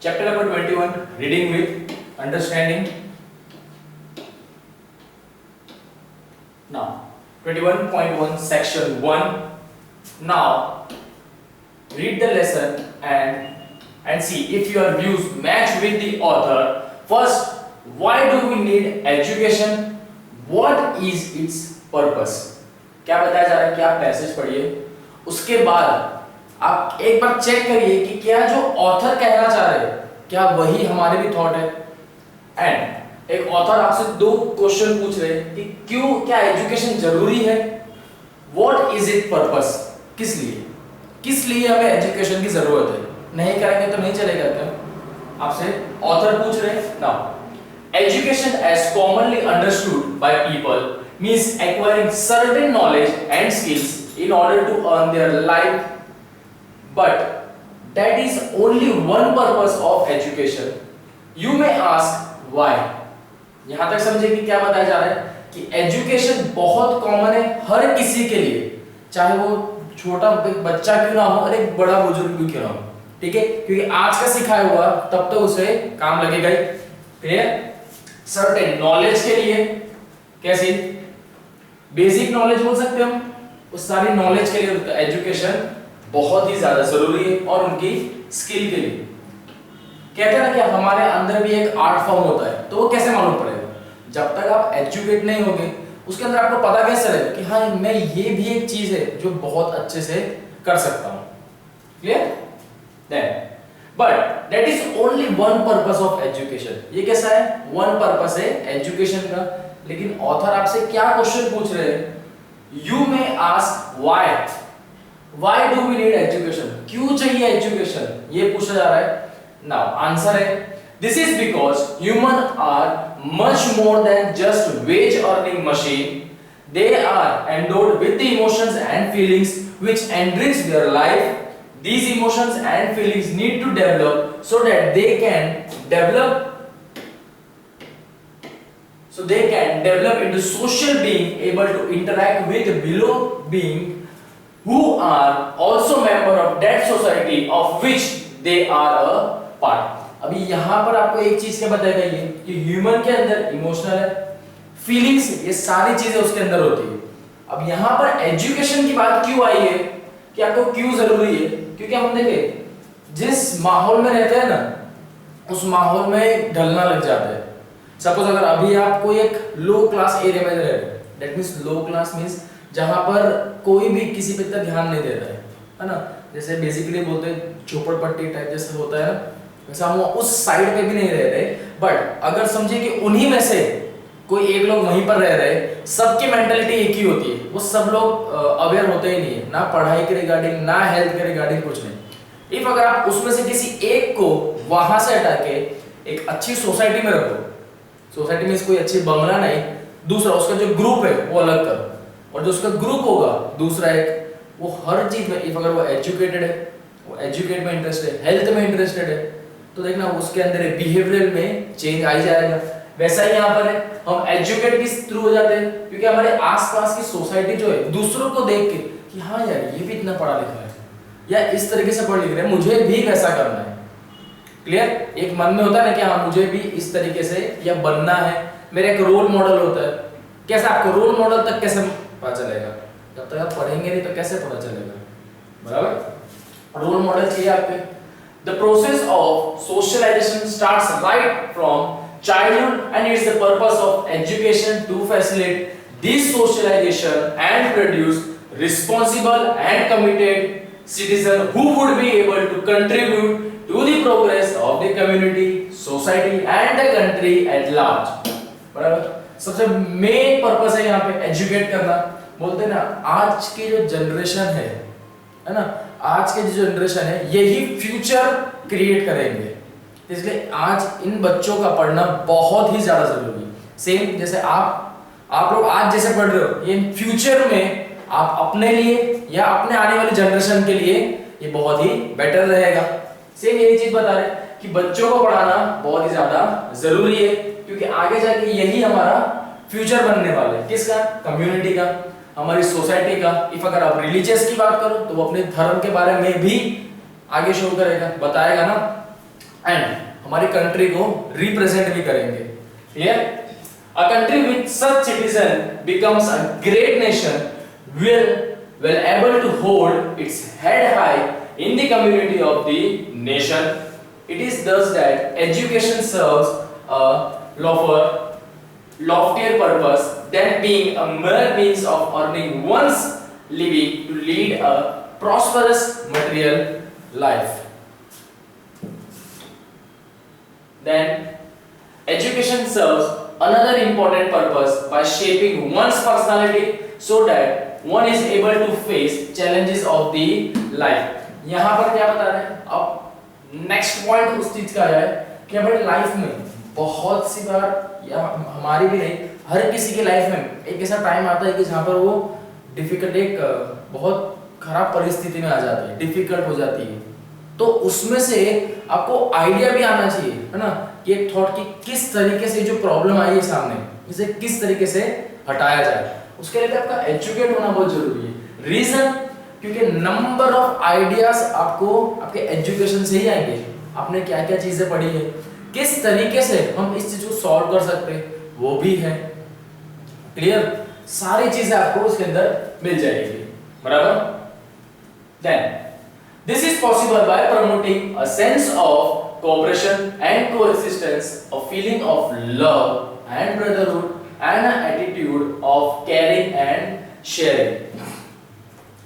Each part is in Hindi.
Chapter number 21, reading with understanding. Now 21.1 section 1. Now read the lesson and see if your views match with the author. First, why do we need education? What is its purpose? क्या बताया जा रहा है कि आप पैसेज पढ़िए, उसके बाद आप एक बार चेक करिए कि क्या जो ऑथर कहना चाह रहे हैं क्या वही हमारे भी थॉट है। एंड एक ऑथर आपसे दो क्वेश्चन पूछ रहे हैं कि क्यों, क्या एजुकेशन जरूरी है, व्हाट इज इट पर्पस, किस लिए हमें एजुकेशन की जरूरत है, नहीं करेंगे तो नहीं चलेगा क्या, आपसे ऑथर पूछ रहे हैं। Now education as commonly understood by people means acquiring certain knowledge and skills in order to earn their life, but that is only one purpose of education. You may ask why. यहां तक समझे कि क्या बताया जा रहा है कि एजुकेशन बहुत कॉमन है हर किसी के लिए, चाहे वो छोटा बच्चा क्यों ना हो और एक बड़ा बुजुर्ग भी क्यों ना हो, ठीक है, क्योंकि आज का सिखाया हुआ तब तो उसे काम लगेगा ही। क्लियर? सर्टेन नॉलेज के लिए, कैसी बेसिक नॉलेज बोल सकते हैं हम, उस सारी नॉलेज के लिए एजुकेशन बहुत ही ज्यादा जरूरी है, और उनकी स्किल के लिए। कहते हैं ना कि हमारे अंदर भी एक आर्ट फॉर्म होता है, तो वो कैसे मालूम पड़ेगा? जब तक आप एजुकेट नहीं होगे उसके अंदर आपको पता कैसे चलेगा कि हाँ मैं ये भी एक चीज है जो बहुत अच्छे से कर सकता हूं। Clear? Then but that is only one purpose of education. ये कैसा है? वन पर्पस है एजुकेशन का। लेकिन ऑथर आपसे क्या क्वेश्चन पूछ रहे हैं? You may ask why do we need education? क्यों चाहिए एजुकेशन, ये पूछा जा रहा है। नाउ आंसर है this is because human are much more than just wage earning machine. They are endowed with the emotions and feelings which enrich their life. These emotions and feelings need to develop so that they can develop into social being able to interact with below being who are also member of that society of which they are a part. अभी यहाँ पर आपको एक चीज क्या बताई गई है कि ह्यूमन के अंदर इमोशनल है, फीलिंग्स, ये सारी चीजें उसके अंदर होती है। अब यहाँ पर एजुकेशन की बात क्यों आई है कि आपको क्यों जरूरी है? क्योंकि हम देखें जिस माहौल में रहते हैं ना, उस माहौल में ढलना लग जाता है। सपोज अगर अभी आप कोई एक लो क्लास एरिया में रह रहे हैं, that means low class means जहां पर कोई भी किसी पे इतना ध्यान नहीं देता है ना, जैसे बेसिकली बोलते हैं झोपड़पट्टी टाइप जैसा होता है ना, वैसा हम उस साइड पे भी नहीं रह रहे। बट अगर समझिए कि उन्हीं में से कोई एक लोग वहीं पर रह रहे, सबकी मेंटालिटी एक ही होती है, वो सब लोग अवेयर होते ही नहीं है, ना पढ़ाई के रिगार्डिंग ना हेल्थ के रिगार्डिंग, कुछ नहीं। इफ अगर आप उसमें से किसी एक को वहां से हटा के एक अच्छी सोसाइटी में रखो, सोसाइटी में कोई अच्छी बंगला नहीं, दूसरा उसका जो ग्रुप है वो अलग करो, और जो उसका ग्रुप होगा दूसरा एक, वो हर चीज में, इफ अगर वो एजुकेटेड है, वो एजुकेट में इंटरेस्टेड है, हेल्थ में इंटरेस्टेड है, तो देखना उसके अंदर बिहेवियरल में चेंज आ ही जाएगा। वैसा ही यहाँ पर है, हम एजुकेट किस थ्रू हो जाते हैं क्योंकि हमारे आसपास की सोसाइटी जो है दूसरों को देख के कि हाँ यार ये भी इतना पढ़ा लिखा है या इस तरीके से पढ़ लिख रहे हैं, मुझे भी वैसा करना है। क्लियर? एक मन में होता है ना कि हाँ मुझे भी इस तरीके से या बनना है, मेरा एक रोल मॉडल होता है। कैसे आपको रोल मॉडल तक कैसे पता चलेगा? जब तक आप पढ़ेंगे नहीं तो कैसे पता चलेगा? बराबर, रोल मॉडल चाहिए आपके। The process of socialisation starts right from childhood and it's the purpose of education to facilitate this socialization and produce responsible and committed citizens who would be able to contribute to the progress of the community, society and the country at large. बराबर, सबसे मेन पर्पस है यहाँ पे एजुकेट करना। बोलते हैं ना आज की जो जनरेशन है ना, आज के जो जनरेशन है यही फ्यूचर क्रिएट करेंगे, इसलिए आज इन बच्चों का पढ़ना बहुत ही ज्यादा जरूरी है। सेम जैसे आप लोग आज जैसे पढ़ रहे हो, ये फ्यूचर में आप अपने लिए या अपने आने वाली जनरेशन के लिए ये बहुत ही बेटर रहेगा। सेम यही चीज बता रहे कि बच्चों को पढ़ाना बहुत ही ज्यादा जरूरी है, क्योंकि आगे जाके यही हमारा फ्यूचर बनने वाला है। किसका? कम्युनिटी का, हमारी सोसाइटी का। इफ अगर आप रिलीजियस की बात करो तो वो अपने धर्म के बारे में भी आगे शो करेगा, बताएगा ना। एंड हमारी कंट्री को रिप्रेजेंट भी करेंगे। Clear? A country with such citizen becomes a great nation will able to hold its head high in the community of the nation. It is thus that education serves a loftier purpose than being a mere means of earning one's living to lead a prosperous material life. Then education serves another important purpose by shaping one's personality so that one is able to face challenges of the life. यहाँ पर क्या बता रहे हैं? अब नेक्स्ट पॉइंट उस चीज का आया है कि हमारी लाइफ में बहुत सी बार, या हमारी भी नहीं, हर किसी की लाइफ में एक ऐसा टाइम आता है कि जहाँ पर वो डिफिकल्ट, एक बहुत खराब परिस्थिति में आ जाती है, डिफिकल्ट हो जाती है। तो उसमें से आपको आइडिया भी आना चाहिए, है ना, कि एक थॉट की किस तरीके से जो प्रॉब्लम आई है सामने, इसे किस तरीके से हटाया जाए। उसके लिए आपका एजुकेट होना बहुत जरूरी है। रीजन, क्योंकि नंबर ऑफ आइडियाज आपको आपके एजुकेशन से ही आएंगे। आपने क्या क्या चीजें पढ़ी है, किस तरीके से हम इस चीज को सॉल्व कर सकते हैं, वो भी है। क्लियर? सारी चीजें आपको उसके अंदर मिल जाएगी। बराबर? Then this is possible by promoting a sense of cooperation and coexistence, a feeling of love and brotherhood, and an attitude of caring and sharing.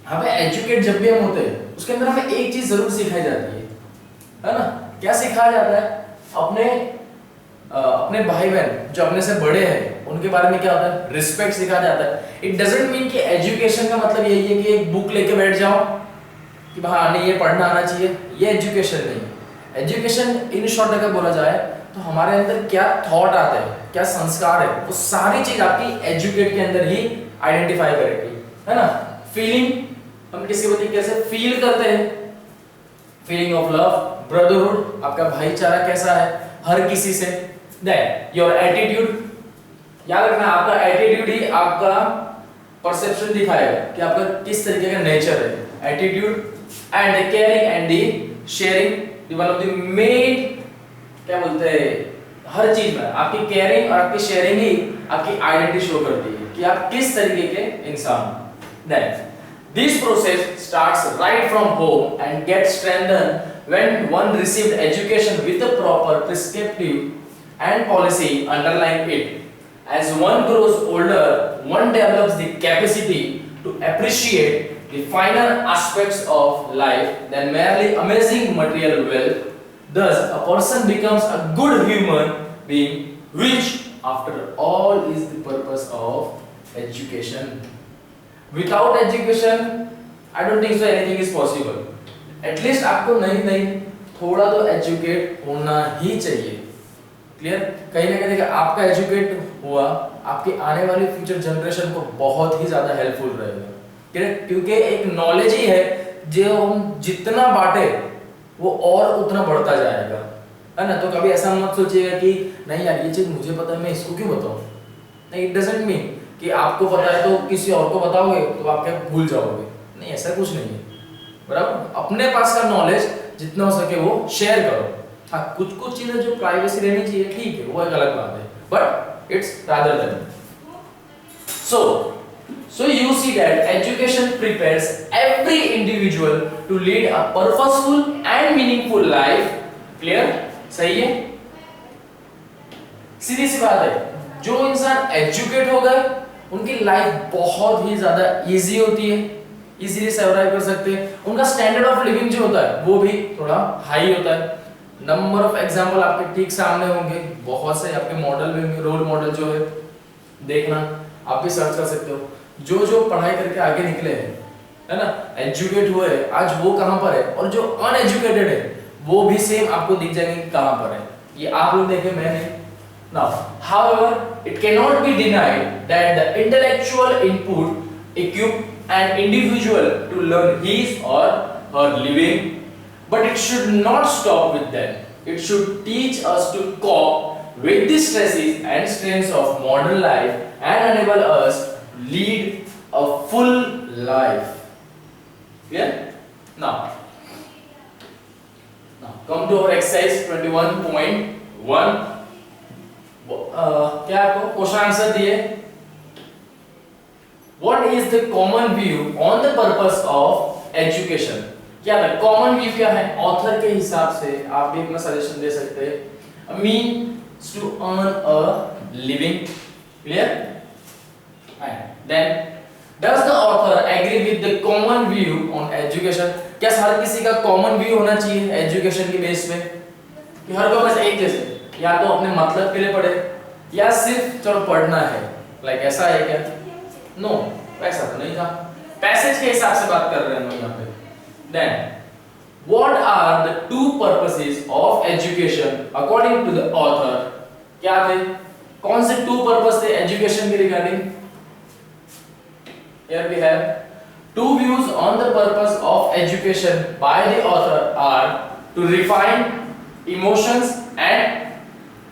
हमें एजुकेट जब भी हम होते हैं उसके अंदर हमें एक चीज जरूर सिखाई जाती है ना? क्या सिखाया जाता है? अपने भाई बहन जो अपने से बड़े हैं उनके बारे में क्या होता है? रिस्पेक्ट सिखाया जाता है। इट डजंट मीन कि एजुकेशन का मतलब यही है कि एक बुक लेके बैठ जाओ कि हाँ नहीं ये पढ़ना आना चाहिए, ये एजुकेशन नहीं है। एजुकेशन इन शॉर्ट अगर बोला जाए तो हमारे अंदर क्या थॉट आते हैं, क्या संस्कार है, वो सारी चीज आपकी एजुकेट के अंदर ही आइडेंटिफाई करेगी, है ना? फीलिंग, हम किसी को कैसे फील करते हैं, फीलिंग ऑफ लव, ब्रदरहुड, आपका भाईचारा कैसा है हर किसी से। देन योर एटीट्यूड, याद रखना आपका एटीट्यूड ही आपका परसेप्शन दिखाएगा कि आपका किस तरीके का नेचर है। Attitude and the caring and the sharing, one of the main, क्या बोलते हैं, हर चीज में आपकी केयरिंग और आपकी शेयरिंग ही आपकी आइडेंटिटी शो करती है कि आप किस तरीके के इंसान हो। Then this process starts right from home and gets strengthened when one received education with a proper prescriptive and policy underlying it. As one grows older, one develops the capacity to appreciate the finer aspects of life than merely amazing material wealth. Thus, a person becomes a good human being, which, after all, is the purpose of education. Without education, I don't think so anything is possible. At least आपको नहीं थोड़ा तो educate होना ही चाहिए। क्लियर? कहीं ना कहीं आपका एजुकेट हुआ आपके आने वाली फ्यूचर जनरेशन को बहुत ही ज्यादा हेल्पफुल रहेगा। क्लियर? क्योंकि एक नॉलेज ही है जो हम जितना बांटे वो और उतना बढ़ता जाएगा, है ना? तो कभी ऐसा मत सोचिएगा कि नहीं यार ये चीज मुझे पता है मैं इसको क्यों बताऊं। नहीं, इट डजंट मीन कि आपको पता है तो किसी और को बताओगे तो आप क्या भूल जाओगे। नहीं, ऐसा कुछ नहीं है। बराबर? अपने पास का नॉलेज जितना हो सके वो शेयर करो। हाँ, कुछ चीजें जो प्राइवेसी रहनी चाहिए ठीक है, वो एक अलग बात है, but it's rather than. So you see that education prepares every individual to lead a purposeful and meaningful life. Clear? सही है? सीधी सी बात है, जो इंसान एजुकेट हो गए उनकी लाइफ बहुत ही ज्यादा इजी होती है, इजीली सर्वाइव कर सकते हैं। उनका स्टैंडर्ड ऑफ लिविंग जो होता है वो भी थोड़ा हाई होता है। नंबर ऑफ एग्जाम्पल आपके ठीक सामने होंगे, बहुत से आपके मॉडल में, रोल मॉडल जो है देखना, आप भी सर्च कर सकते हो। जो पढ़ाई करके आगे निकले हैं, है ना, एजुकेट हुए, आज वो कहां पर है, और जो अनएजुकेटेड है वो भी सेम आपको दिख जाएंगे कि कहां पर है। ये आप लोग देखें, मैं नहीं। Now, however, it cannot be denied that the intellectual input equip an individual to learn his or her living, but it should not stop with them. It should teach us to cope with the stresses and strains of modern life and enable us to lead a full life. Yeah? Now come to our exercise 21.1। क्या आपको क्वेश्चन आंसर दिए, what is the common view on the purpose of education. क्या था कॉमन व्यू, क्या है ऑथर के हिसाब से आप भी अपना सजेशन दे सकते हैं। Means to earn a living, clear. Then does the author agree with the common view on education. क्या हर किसी का कॉमन व्यू होना चाहिए एजुकेशन के बेस पे, कि हर को बस एक जैसे या तो अपने मतलब के लिए पढ़े या सिर्फ चलो पढ़ना है, लाइक ऐसा है क्या? नो, ऐसा तो नहीं था। पैसेज के हिसाब से बात कर रहे हैं हम यहाँ पे। Then what are the two purposes of education according to the author. क्या थे, कौन से टू पर्पस थे एजुकेशन के regarding? Here we have two views on the purpose of education by the author are to refine emotions and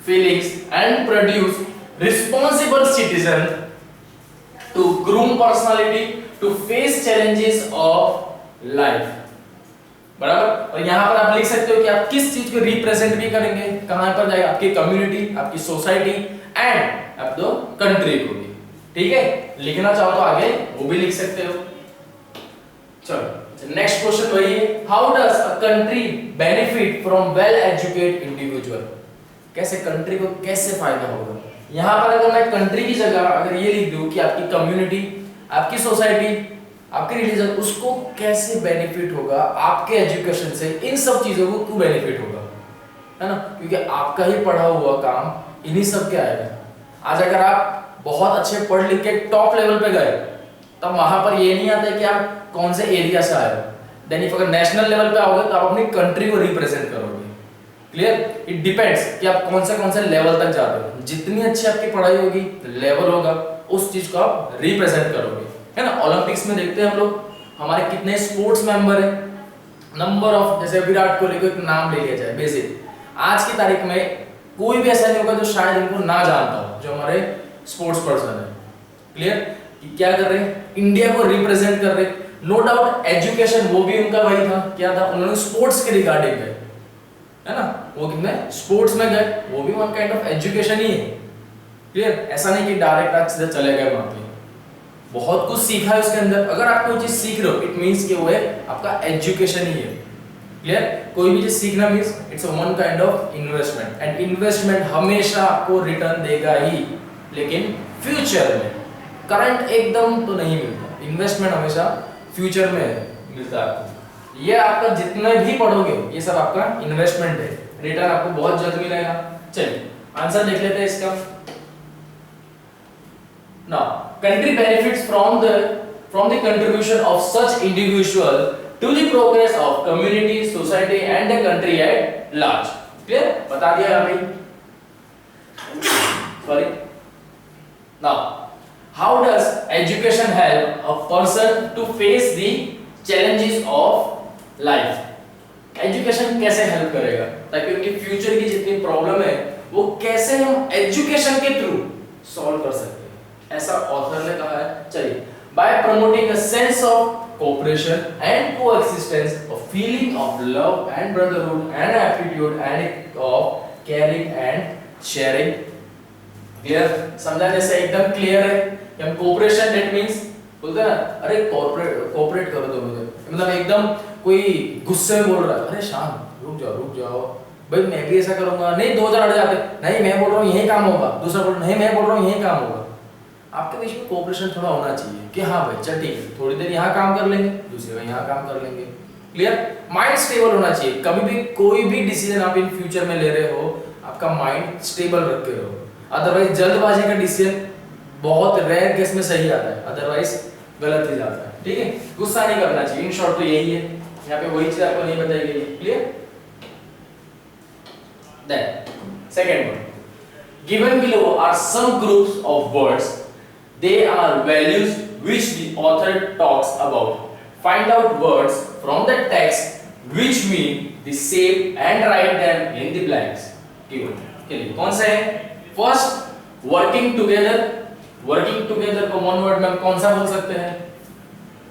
feelings and produce responsible citizen, to groom personality, to face challenges of life। बराबर। और यहाँ पर आप लिख सकते हो कि आप किस चीज को रिप्रेजेंट भी करेंगे, कहां पर जाएगा, आपकी कम्युनिटी, आपकी सोसाइटी एंड आप तो कंट्री को भी। ठीक है, लिखना चाहो तो आगे वो भी लिख सकते हो। चलो नेक्स्ट क्वेश्चन वही है, how does a country benefit from well educated individual. कैसे कंट्री को कैसे फायदा होगा। यहां पर अगर मैं कंट्री की जगह अगर ये लिख दूं कि आपकी कम्युनिटी, आपकी सोसाइटी, आपके रिलीजन, उसको कैसे बेनिफिट होगा आपके एजुकेशन से, इन सब चीजों को क्यों बेनिफिट होगा, है ना, क्योंकि आपका ही पढ़ा हुआ काम इन्हीं सब के आएगा। आज अगर आप बहुत अच्छे पढ़ लिख के टॉप लेवल पे गए तब वहां पर ये नहीं आता है कि आप कौन से एरिया से आए हो। देन इफ अगर नेशनल लेवल पे आओगे तो आप अपनी कंट्री को रिप्रेजेंट करोगे। क्लियर, इट डिपेंड्स कि आप कौन से लेवल तक जाते हो। जितनी अच्छी आपकी पढ़ाई होगी, लेवल होगा, उस चीज को आप रिप्रेजेंट करोगे, है ना। ओलंपिक्स में देखते हैं हम लोग हमारे कितने स्पोर्ट्स मेंबर है, नंबर ऑफ, जैसे विराट कोहली को एक नाम ले लिया जाए बेसिक, आज की तारीख में कोई भी ऐसा नहीं होगा जो शायद इनको ना जानता हो, जो हमारे स्पोर्ट्स पर्सन है। क्लियर, कि क्या कर रहे हैं, इंडिया को रिप्रेजेंट कर रहे हैं। नो डाउट एजुकेशन वो भी उनका वही था, क्या था, उन्होंने स्पोर्ट्स के रिगार्डिंग गए, है ना, वो कितने स्पोर्ट्स में गए, वो भी वन काइंड ऑफ एजुकेशन ही है। क्लियर, ऐसा नहीं कि डायरेक्ट आज सीधे चले गए वहां पे, बहुत कुछ सीखा है उसके अंदर। अगर आप कोई चीज सीख रहे हो इट मींस कि वो है आपका एजुकेशन ही है। क्लियर, कोई भी चीज सीखना means it's one kind of investment, and investment हमेशा आपको रिटर्न देगा ही, लेकिन फ्यूचर में, करंट एकदम तो नहीं मिलता। इन्वेस्टमेंट हमेशा फ्यूचर में मिलता है आपको। ये आपका जितना भी पढ़ोगे ये सब आपका इन्वेस्टमेंट है, रिटर्न आपको बहुत जल्द मिलेगा। चलिए आंसर देख लेते हैं इसका। Now, country benefits from the contribution of such individual to the progress of community, society and the country at large. Clear? बता दिया अभी। Sorry. Now, how does education help a person to face the challenges of life? Education कैसे हेल्प करेगा ताकि उनकी फ्यूचर की जितनी प्रॉब्लम है वो कैसे हम एजुकेशन के थ्रू सॉल्व कर सकते हैं, ऐसा ऑथर ने कहा है। चलिए, by promoting a sense of cooperation and coexistence, a feeling of love and brotherhood and aptitude and of caring and sharing. Clear, समझा जैसे एकदम क्लियर है कि हम कोऑपरेशन दैट मींस बोलते हैं ना, अरे कोऑपरेट करो दो मुझे, मतलब एकदम कोई गुस्से में बोल रहा है, अरे शांत रुक जाओ भाई मैं भी ऐसा करूंगा, नहीं 2000 अड़ जाते, नहीं मैं बोल रहा हूँ यही काम होगा, दूसरा बोल नहीं मैं बोल रहा हूँ यही काम होगा। आपके बीच में कोऑपरेशन थोड़ा होना चाहिए कि हाँ भाई चल ठीक है, थोड़ी देर यहाँ काम कर लेंगे, दूसरी बार यहाँ काम कर लेंगे। क्लियर, माइंड स्टेबल होना चाहिए। कभी भी कोई भी डिसीजन आप इन फ्यूचर में ले रहे हो, आपका माइंड स्टेबल रख के रहो, अदरवाइज जल्दबाजी का डिसीजन बहुत रेयर केस में सही आता है, अदरवाइज गलत ही जाता है। ठीक है, गुस्सा नहीं करना चाहिए। इन शॉर्ट तो यही है, यहाँ पे वही चीज आपको नहीं बताई गई। Clear, then second one, given below are some groups of words, they are values which the author talks about. Find out words from the text which mean the same and write them in the blanks given. के लिए कौन सा है? First, working together. Working together को वन वर्ड में कौन सा बोल सकते हैं?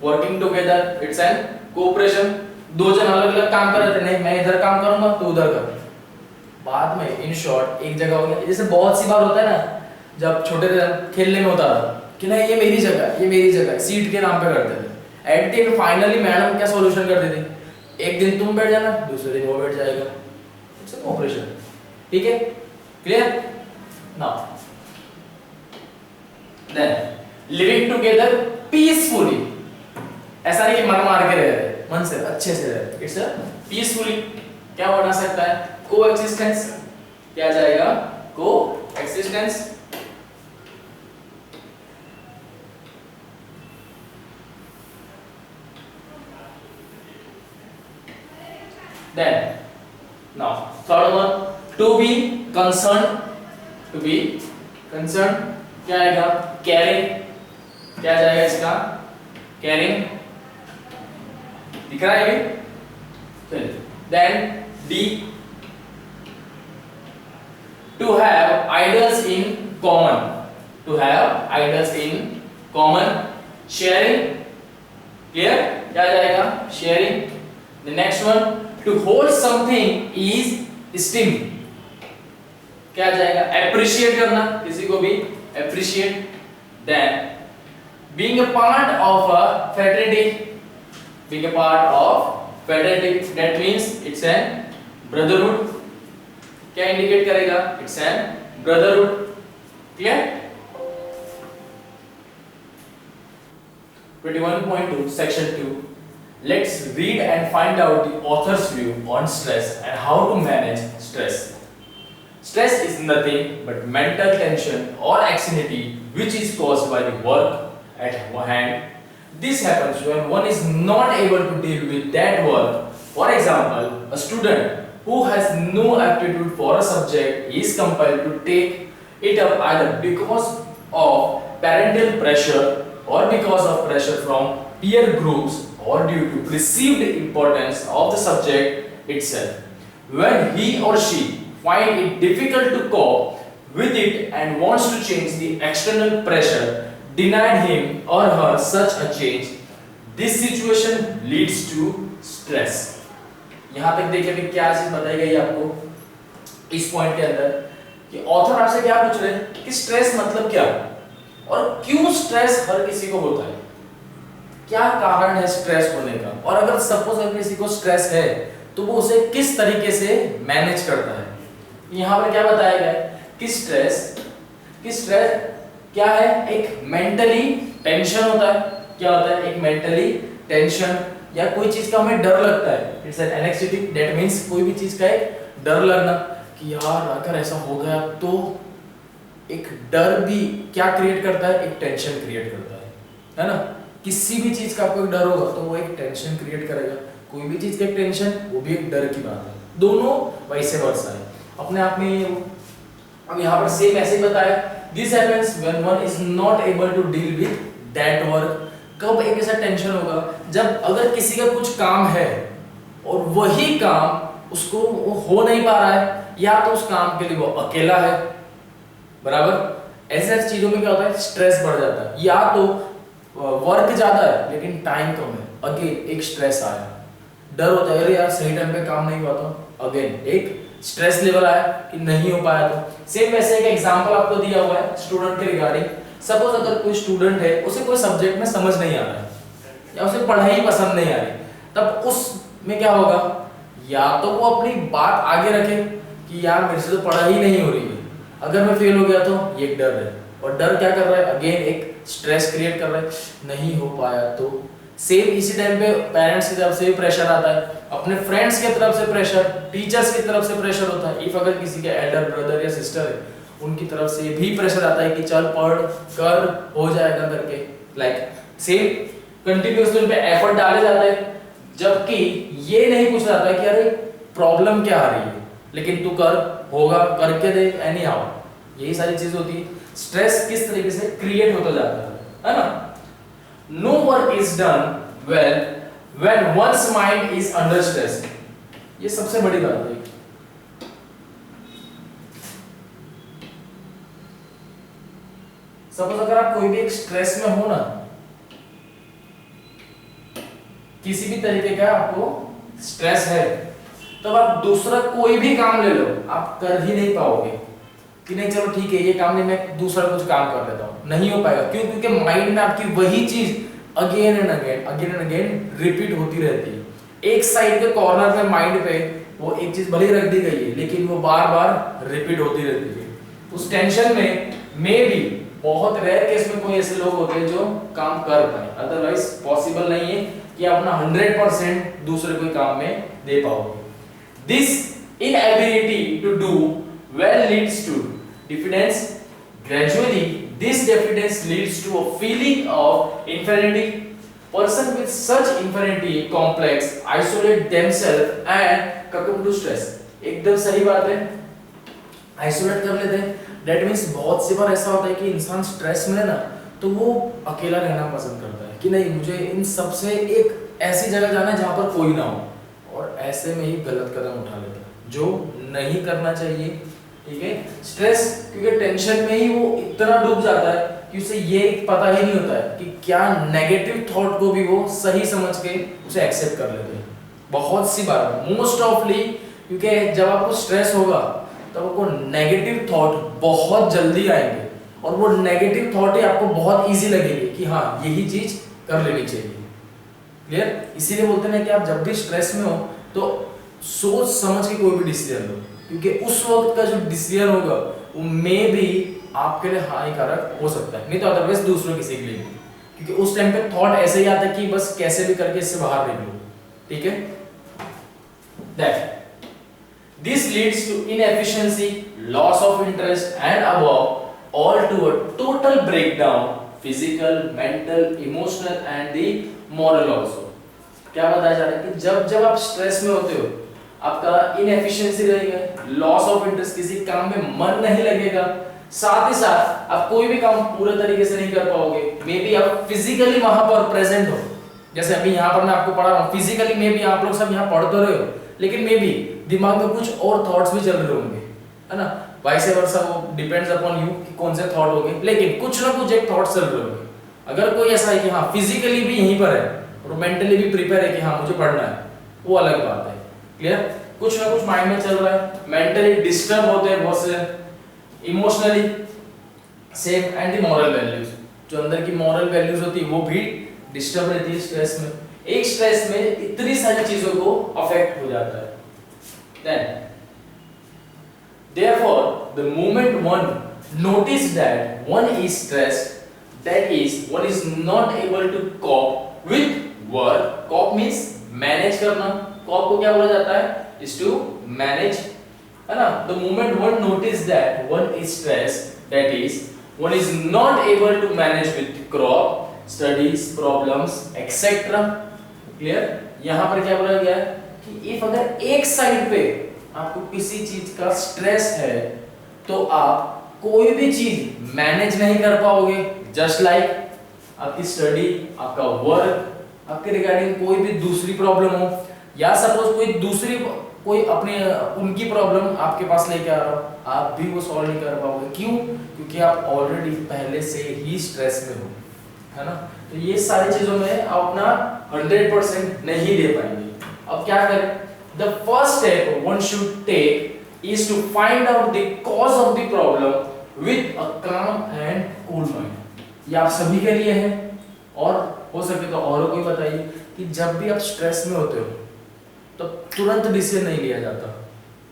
Working together, it's an cooperation. दो जन अलग अलग काम कर रहे थे, नहीं मैं इधर काम करूंगा तो उधर कर, बाद में इन शॉर्ट एक जगह हो गया। जैसे बहुत सी बार होता है ना, जब छोटे थे खेलने में होता था कि नहीं ये मेरी जगह, ये मेरी जगह, सीट के नाम पे करते थे। At the end finally madam क्या सॉल्यूशन कर देती, एक दिन तुम बैठ जाना, दूसरे दिन वो बैठ जाएगा, इट्स अ कोऑपरेशन। ठीक है, clear now. Then living together peacefully, ऐसा नहीं कि मन मार के रह रहे, मन से अच्छे से रह रहे, इट्स अ पीसफुली। क्या बना सकता है, कोएक्सिस्टेंस। क्या जाएगा, coexistence. Then now third one, to be concerned, to be concerned क्या आएगा, caring। क्या जाएगा इसका, caring, दिख रहा है ये, चलिए। Then D, to have ideas in common, to have ideas in common, sharing, clear, क्या जाएगा, sharing। The next one, to hold something is esteem, क्या जाएगा, appreciate करना किसी को भी, appreciate। Then being a part of a fraternity, being a part of fraternity, that means it's an brotherhood। क्या indicate करेगा, it's an brotherhood, clear। 21.2 section 2, let's read and find out the author's view on stress and how to manage stress. Stress is nothing but mental tension or anxiety which is caused by the work at hand. This happens when one is not able to deal with that work. For example, a student who has no aptitude for a subject is compelled to take it up either because of parental pressure or because of pressure from peer groups or due to perceived importance of the subject itself. When he or she finds it difficult to cope with it and wants to change, the external pressure denied him or her such a change, this situation leads to stress. यहाँ तक देखिए अभी क्या चीज बताई गई आपको इस पॉइंट के अंदर, कि ऑथर आपसे क्या पूछ रहे हैं कि स्ट्रेस मतलब क्या और क्यों स्ट्रेस हर किसी को होता है, क्या कारण है स्ट्रेस होने का, और अगर सपोज अगर किसी को स्ट्रेस है तो वो उसे किस तरीके से मैनेज करता है। यहाँ पर क्या बताया गया है कि स्ट्रेस क्या है, एक मेंटली टेंशन होता है। क्या होता है, एक मेंटली टेंशन, या कोई चीज का हमें डर लगता है, it's an anxiety, that means कोई भी चीज का एक डर लगना कि यार अगर ऐसा हो गया तो, एक डर भी क्या क्रिएट करता है, एक टेंशन क्रिएट करता है ना। किसी भी चीज का आपको एक डर होगा तो वो एक टेंशन क्रिएट करेगा, कोई भी चीज का एक टेंशन वो भी एक डर की बात है, दोनों वैसे वर्सा है अपने आप में। अब यहाँ पर सेम ऐसे ही बताया, this happens when one is not able to deal with that work. कब एक ऐसा टेंशन होगा, जब अगर किसी का कुछ काम है और वही काम उसको हो नहीं पा रहा है, या तो उस काम के लिए वो अकेला है, बराबर। ऐसे चीजों में क्या होता है, स्ट्रेस बढ़ जाता है, या तो वर्क ज्यादा है लेकिन टाइम कम है, अगेन एक स्ट्रेस आया, डर होता है अरे यार सही टाइम पे काम नहीं हुआ तो अगेन एक स्ट्रेस लेवल आया कि नहीं हो पाया तो। सेम वैसे एक एग्जांपल आपको दिया हुआ है स्टूडेंट के रिगार्डिंग। सपोज अगर कोई स्टूडेंट है, उसे कोई सब्जेक्ट में समझ नहीं आ रहा है या उसे पढ़ाई पसंद नहीं आ रही, तब उसमें क्या होगा, या तो वो अपनी बात आगे रखे कि यार मेरे से तो पढ़ाई नहीं हो रही है, अगर मैं फेल हो गया तो ये एक डर है, और डर क्या कर रहा है, अगेन एक स्ट्रेस क्रिएट कर रहा है, नहीं हो पाया तो। सेम इसी टाइम पे पेरेंट्स की तरफ से भी प्रेशर आता है, अपने फ्रेंड्स की तरफ से प्रेशर, टीचर्स की तरफ से प्रेशर होता है, इफ अगर किसी के एल्डर ब्रदर या सिस्टर है उनकी तरफ से भी प्रेशर आता है कि चल पढ़ कर हो जाएगा करके, लाइक सेम कंटिन्यूअसली उन पे एफर्ट डाले जाते हैं, जबकि ये नहीं पूछा जाता है कि अरे प्रॉब्लम क्या आ रही है, लेकिन तू कर, होगा, करके दे, एनी हाउ। यही सारी चीज होती है। स्ट्रेस किस तरीके से क्रिएट होता जाता है ना। No work is done well when one's mind is under stress, ये सबसे बड़ी बात है। सपोज अगर आप कोई भी एक स्ट्रेस में हो ना, किसी भी तरीके का आपको स्ट्रेस है, तो आप दूसरा कोई भी काम ले लो, आप कर ही नहीं पाओगे कि नहीं चलो ठीक है ये काम नहीं, मैं दूसरा कुछ काम कर लेता हूँ, नहीं हो पाएगा। क्यों? क्योंकि माइंड में आपकी वही चीज अगेन एंड अगेन रिपीट होती रहती है। एक साइड के कॉर्नर में माइंड पे वो एक चीज भले रख दी गई है, लेकिन वो बार बार रिपीट होती रहती है। उस टेंशन में मे भी बहुत रेयर केस में कोई ऐसे लोग होते हैं जो काम कर पाए, अदरवाइज पॉसिबल नहीं है कि आप अपना 100% दूसरे कोई काम में दे पाओगे। This inability to do well leads to diffidence. Gradually this diffidence leads to a feeling of infinity. Person with such infinity complex isolate themselves and come to stress। एकदम सही बात है, आइसोलेट कर लेते हैं। That means बहुत सी बार ऐसा होता है कि इंसान स्ट्रेस में है ना, तो वो अकेला रहना पसंद करता है कि नहीं मुझे इन सब से एक ऐसी जगह जाना है जहाँ पर कोई ना हो, और ऐसे में ही गलत कदम उठा लेता है जो नहीं करना चाहिए। ठीक है, स्ट्रेस क्योंकि टेंशन में ही वो इतना डूब जाता है कि उसे ये पता ही नहीं होता है कि क्या नेगेटिव थॉट को भी वो सही समझ के उसे एक्सेप्ट कर लेते हैं। बहुत सी बार मोस्ट ऑफली, क्योंकि जब आपको स्ट्रेस होगा तब आपको नेगेटिव थॉट बहुत जल्दी आएंगे, और वो नेगेटिव थॉट ही आपको बहुत इजी लगेगी कि हाँ यही चीज कर लेनी चाहिए। क्लियर? इसीलिए बोलते हैं कि आप जब भी स्ट्रेस में हो तो सोच समझ के कोई भी डिसीजन लो, क्योंकि उस वक्त का जो डिसीजन होगा वो मे भी आपके लिए हानिकारक हो सकता है, नहीं तो अदरवाइज दूसरों किसी के लिए भी, क्योंकि उस टाइम पे थॉट ऐसे ही आता है कि बस कैसे भी करके इससे बाहर निकलो। ठीक है, that this leads to inefficiency, loss of interest and above all to a total breakdown, physical, mental, emotional and the moral also. क्या बताया जा रहा है कि जब जब आप स्ट्रेस में होते हो आपका इनएफिशिएंसी रहेगा, लॉस ऑफ इंटरेस्ट, किसी काम में मन नहीं लगेगा, साथ ही साथ आप कोई भी काम पूरे तरीके से नहीं कर पाओगे। मे बी आप फिजिकली वहां पर प्रेजेंट हो, जैसे अभी यहाँ पर मैं आपको पढ़ा रहा हूँ, फिजिकली मे बी आप लोग सब यहाँ पढ़ तो रहे हो, लेकिन मे बी दिमाग में कुछ और थॉट्स भी चल रहे होंगे, है ना, वाइस वर्सा, वो डिपेंड्स अपॉन यू कि कौन से थॉट होंगे, लेकिन कुछ ना कुछ एक थॉट चल रहे होंगे। अगर कोई ऐसा है कि हाँ फिजिकली भी यहीं पर है और मेंटली भी प्रिपेयर है कि हाँ मुझे पढ़ना है, वो अलग बात है। क्लियर? कुछ ना कुछ माइंड में चल रहा है, मेंटली डिस्टर्ब होते हैं बहुत से, emotionally same, and the moral values, जो अंदर की मॉरल वैल्यूज होती है वो भी डिस्टर्ब रहती है स्ट्रेस में। एक स्ट्रेस में इतनी सारी चीजों को अफेक्ट हो जाता है। Then therefore the moment one notice that one is stressed, that is one is not able to cope with work, cope means manage करना, cope को क्या बोला जाता है, is to manage, है ना। the moment one notice that one is stressed, that is one is not able to manage with crop, studies, problems, etc. clear? यहाँ पर क्या बोला गया है कि if अगर एक साइड पे आपको किसी चीज का स्ट्रेस है तो आप कोई भी चीज मैनेज नहीं कर पाओगे। जस्ट लाइक आपकी स्टडी, आपका वर्क, आपके रिगार्डिंग कोई भी दूसरी प्रॉब्लम हो, या सपोज कोई अपने उनकी प्रॉब्लम आपके पास लेके आ रहा हो, आप भी वो सॉल्व नहीं कर पाओगे। क्यों? क्योंकि आप ऑलरेडी पहले से ही स्ट्रेस में हो, है ना। तो ये सारी चीजों में आप अपना 100% नहीं दे पाएंगे। अब क्या करें? The first step one should take is to find out the cause of the problem with a calm and cool mind। ये आप सभी के लिए है, और हो सके तो औरों को भी बताइए कि जब भी आप स्ट्रेस में होते हो तो तुरंत डिसीजन नहीं लिया जाता।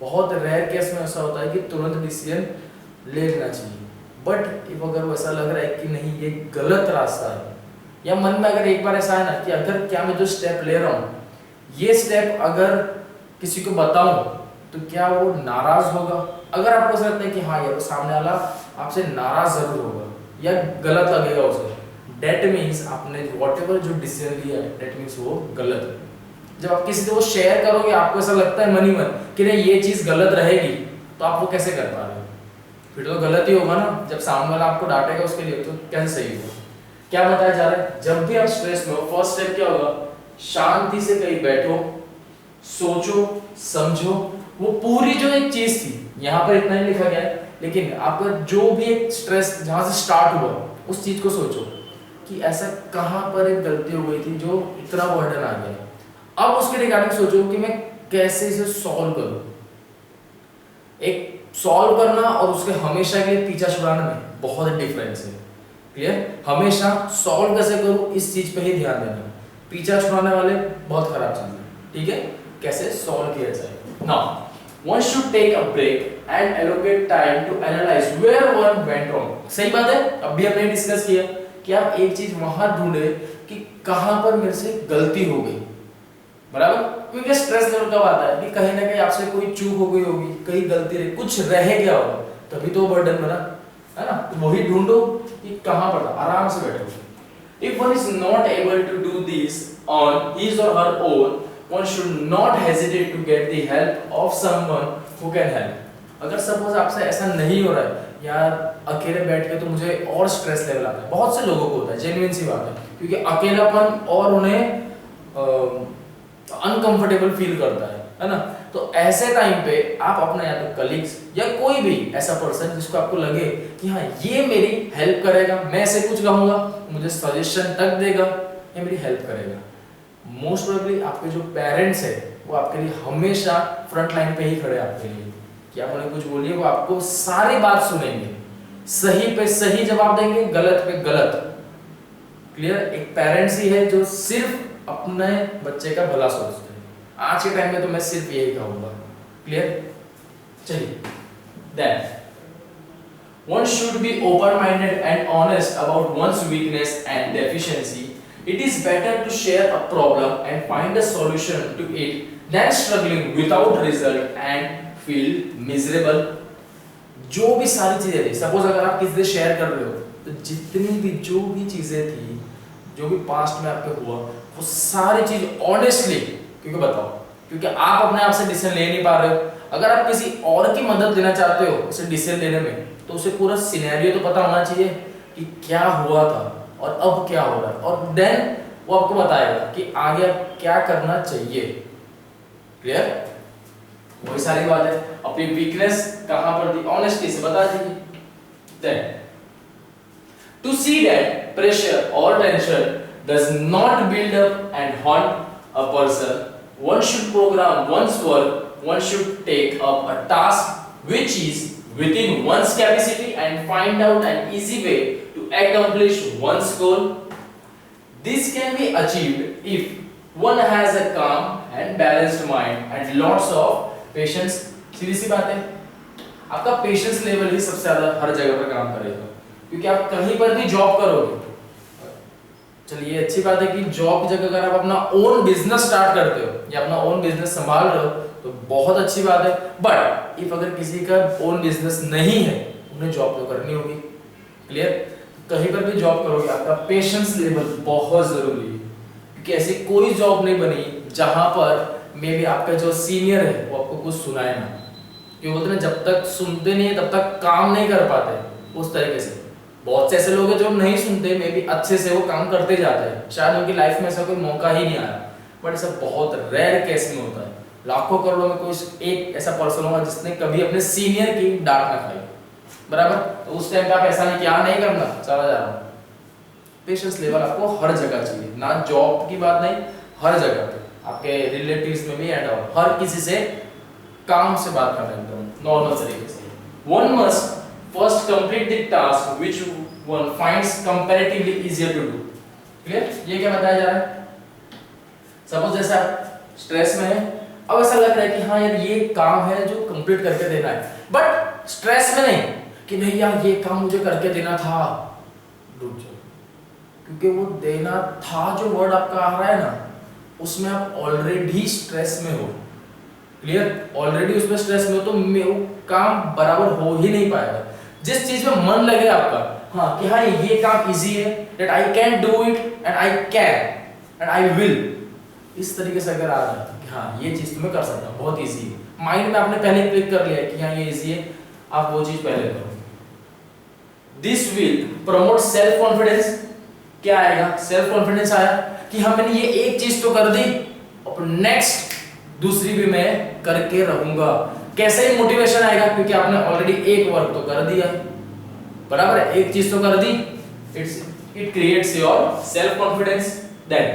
बहुत रेयर केस में ऐसा होता है कि तुरंत डिसीजन ले लेना चाहिए, बट इफ अगर वैसा लग रहा है कि नहीं ये गलत रास्ता है, या मन में अगर एक बार ऐसा है ना कि अगर क्या मैं जो स्टेप ले रहा हूँ, ये स्टेप अगर किसी को बताऊं तो क्या वो नाराज होगा, अगर आपको ऐसा लगता है कि हाँ यार सामने वाला आपसे नाराज जरूर होगा या गलत लगेगा उसे, डेट मीन्स आपने व्हाटएवर जो डिसीजन लिया है डेट मीन्स वो गलत है। जब आप किसी को शेयर करोगे आपको ऐसा लगता है मन ही मन कि नहीं ये चीज गलत रहेगी, तो आप वो कैसे कर पा रहे हो? फिर तो गलत ही होगा ना। जब सामने वाला आपको डांटेगा उसके लिए तो कैसे सही होगा? क्या बताया जा रहा है? जब भी आप स्ट्रेस में हो, फर्स्ट स्टेप क्या होगा? शांति से कहीं बैठो, सोचो, समझो। वो पूरी जो एक चीज थी, यहाँ पर इतना ही लिखा गया है, लेकिन आपका जो भी एक स्ट्रेस जहां से स्टार्ट हुआ उस चीज को सोचो कि ऐसा कहां पर एक गलती हो गई थी जो इतना बर्डन आ गया। अब उसके रिगार्डिंग सोचो कि मैं कैसे इसे सॉल्व करूं। एक सॉल्व करना और उसके हमेशा के लिए पीछा छुड़ाने में बहुत डिफरेंस है। क्लियर? हमेशा सॉल्व कैसे करूं इस चीज पे ही ध्यान देना, पीछा छुड़ाने वाले बहुत खराब चीज है। ठीक है, कैसे सॉल्व किया जाए। Now one should take a break and allocate time to analyze where one went wrong। सही बात है, अभी हमने डिस्कस किया कि आप एक चीज वहां ढूंढे कि कहां पर मेरे से गलती हो गई, बराबर। क्योंकि स्ट्रेस लेवल कब आता है कि कहीं ना कहीं आपसे कोई चूक हो गई होगी, कहीं गलती रही, कुछ रह गया होगा, तभी तो बर्डन बना, है ना। तो वही ढूंढो कि कहां पर था, आराम से बैठो। If one is not able to do this on his or her own, one should not hesitate to get the help of someone who can help। अगर सपोज आपसे ऐसा नहीं हो रहा है, यार अकेले बैठ के तो मुझे और स्ट्रेस लेवल आता है, बहुत से लोगों को होता है, जेन्युइन सी बात है, क्योंकि अकेलापन और उन्हें अनकंफर्टेबल फील करता है ना। तो ऐसे टाइम पे आप अपने या तो कलीग्स या कोई भी ऐसा पर्सन जिसको आपको लगे कि हाँ ये मेरी हेल्प करेगा, मैं ऐसे कुछ कहूंगा मुझे सजेशन तक देगा, ये मेरी हेल्प करेगा। मोस्ट प्रोबेबली आपके जो पेरेंट्स है वो आपके लिए हमेशा फ्रंट लाइन पे ही खड़े हैं आपके लिए, कि आप उन्हें कुछ बोलिए वो आपको सारी बात सुनेंगे, सही पे सही जवाब देंगे, गलत पे गलत। क्लियर? एक पेरेंट्स ही है जो सिर्फ अपने बच्चे का भला सोचते हैं। आज के टाइम में तो मैं सिर्फ यही कहूंगा। क्लियर? चलिए, then one should be open minded and honest about one's weakness and deficiency। It is better to share a problem and find a solution to it than struggling without result and feel miserable। जो भी सारी चीजें थी, सपोज अगर आप किसी से शेयर कर रहे हो तो जितनी भी जो भी चीजें थी, जो भी पास्ट में आपके हुआ, वो सारी चीज ऑनेस्टली, क्योंकि बताओ, क्योंकि आप अपने आप से डिसीजन ले नहीं पा रहे हो। अगर आप किसी और की मदद लेना चाहते हो उसे डिसीजन लेने में, तो उसे पूरा सिनेरियो तो पता होना चाहिए कि क्या हुआ था और अब क्या हो रहा है, और देन वो आपको बताएगा कि आगे आप क्या करना चाहिए। क्लियर? वही सारी बात है, अपनी वीकनेस कहां पर थी ऑनेस्टी से बता दीजिए। Then to see that pressure or tension does not build up and haunt a person, one should program one's work, one should take up a task which is within one's capacity and find out an easy way to accomplish one's goal। This can be achieved if one has a calm and balanced mind and lots of patience। सीधी सी बात है, आपका पेशेंस लेवल ही सबसे ज्यादा हर जगह पर काम करेगा, क्योंकि आप कहीं पर भी जॉब करोगे, चलिए अच्छी बात है कि जॉब की जगह अगर आप अपना ओन बिजनेस स्टार्ट करते हो या अपना ओन बिजनेस संभाल रहे हो तो बहुत अच्छी बात है। बट इफ अगर किसी का ओन बिजनेस नहीं है, उन्हें जॉब तो करनी होगी। क्लियर? कहीं पर भी जॉब करोगे आपका पेशेंस लेवल बहुत जरूरी है, क्योंकि ऐसी कोई जॉब नहीं बनी जहां पर मे बी आपका जो सीनियर है वो आपको कुछ सुनाए ना, क्योंकि बोलते हैं जब तक सुनते नहीं है तब तक काम नहीं कर पाते। उस तरीके से बहुत से ऐसे लोग हैं जो नहीं सुनते, मे भी अच्छे से वो काम करते जाते हैं, शायद उनकी लाइफ में ऐसा कोई मौका ही नहीं आया, बट ऐसा बहुत रेयर केस में होता है। लाखों करोड़ों में कोई एक ऐसा पर्सन होगा जिसने कभी अपने सीनियर की डांट ना खाई, बराबर। तो उस टाइम पे आप ऐसा नहीं क्या नहीं करना, चला जा रहा हूं। पेशेंस लेवल आपको हर जगह चाहिए, ना जॉब की बात नहीं, हर जगह पे, आपके रिलेटिव्स में भी एंड ऑल, हर किसी से काम से बात करना एकदम नॉर्मल तरीके से। One must first complete the task which one finds comparatively easier to do। Clear? ये क्या बताया जा रहा है? सपोज जैसे आप स्ट्रेस में है, अब ऐसा लग रहा है कि हाँ यार ये काम है जो कंप्लीट करके देना है, बट स्ट्रेस में नहीं कि नहीं यार ये काम मुझे करके देना था, रुक जाओ, क्योंकि वो देना था जो वर्ड आपका आ रहा है ना, उसमें आप ऑलरेडी स्ट्रेस में हो। क्लियर? ऑलरेडी उसमें स्ट्रेस में हो तो वो काम बराबर हो ही नहीं पाएगा। जिस चीज में मन लगे आपका, हाँ कि हाँ ये काम इजी है, that I can do it and I can and I will, इस तरीके से अगर आ रहा है कि हाँ ये चीज तुम्हें कर सकता हूँ, बहुत इजी है, माइंड में आपने पहले क्लिक कर लिया कि हाँ ये इजी है, आप वो चीज पहले करो। This will promote self confidence। क्या आएगा? सेल्फ कॉन्फिडेंस आया कि हाँ मैंने ये एक चीज तो कर दी, और नेक्स्ट दूसरी भी मैं करके रहूंगा। कैसे ही मोटिवेशन आएगा? क्योंकि आपने ऑलरेडी एक वर्क तो कर दिया, बराबर है, एक चीज तो कर दी, it creates your self confidence. Then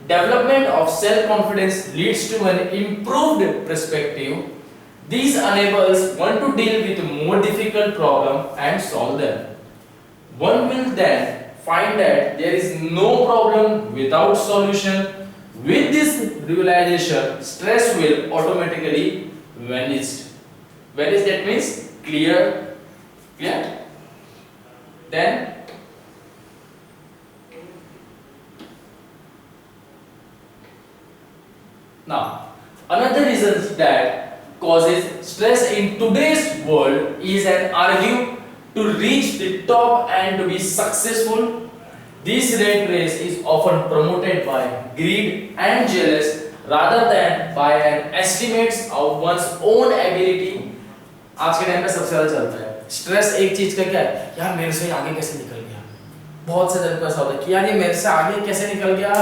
Development of self-confidence leads to an improved perspective. This enables one to deal with more difficult problems and solve them. One will then find that there is no problem without solution. With this realization, stress will automatically vanish. Vanish, that means clear. Clear? Then now another reason that causes stress in today's world is an urge to reach the top and to be successful. This rat race is often promoted by greed and jealous rather than by an estimates of one's own ability. आज के टाइम पे सबसे ज्यादा चलता है स्ट्रेस। एक चीज का क्या है, यार मेरे से आगे कैसे निकल गया। बहुत से जन को ऐसा होता है कि यार ये मेरे से आगे कैसे निकल गया,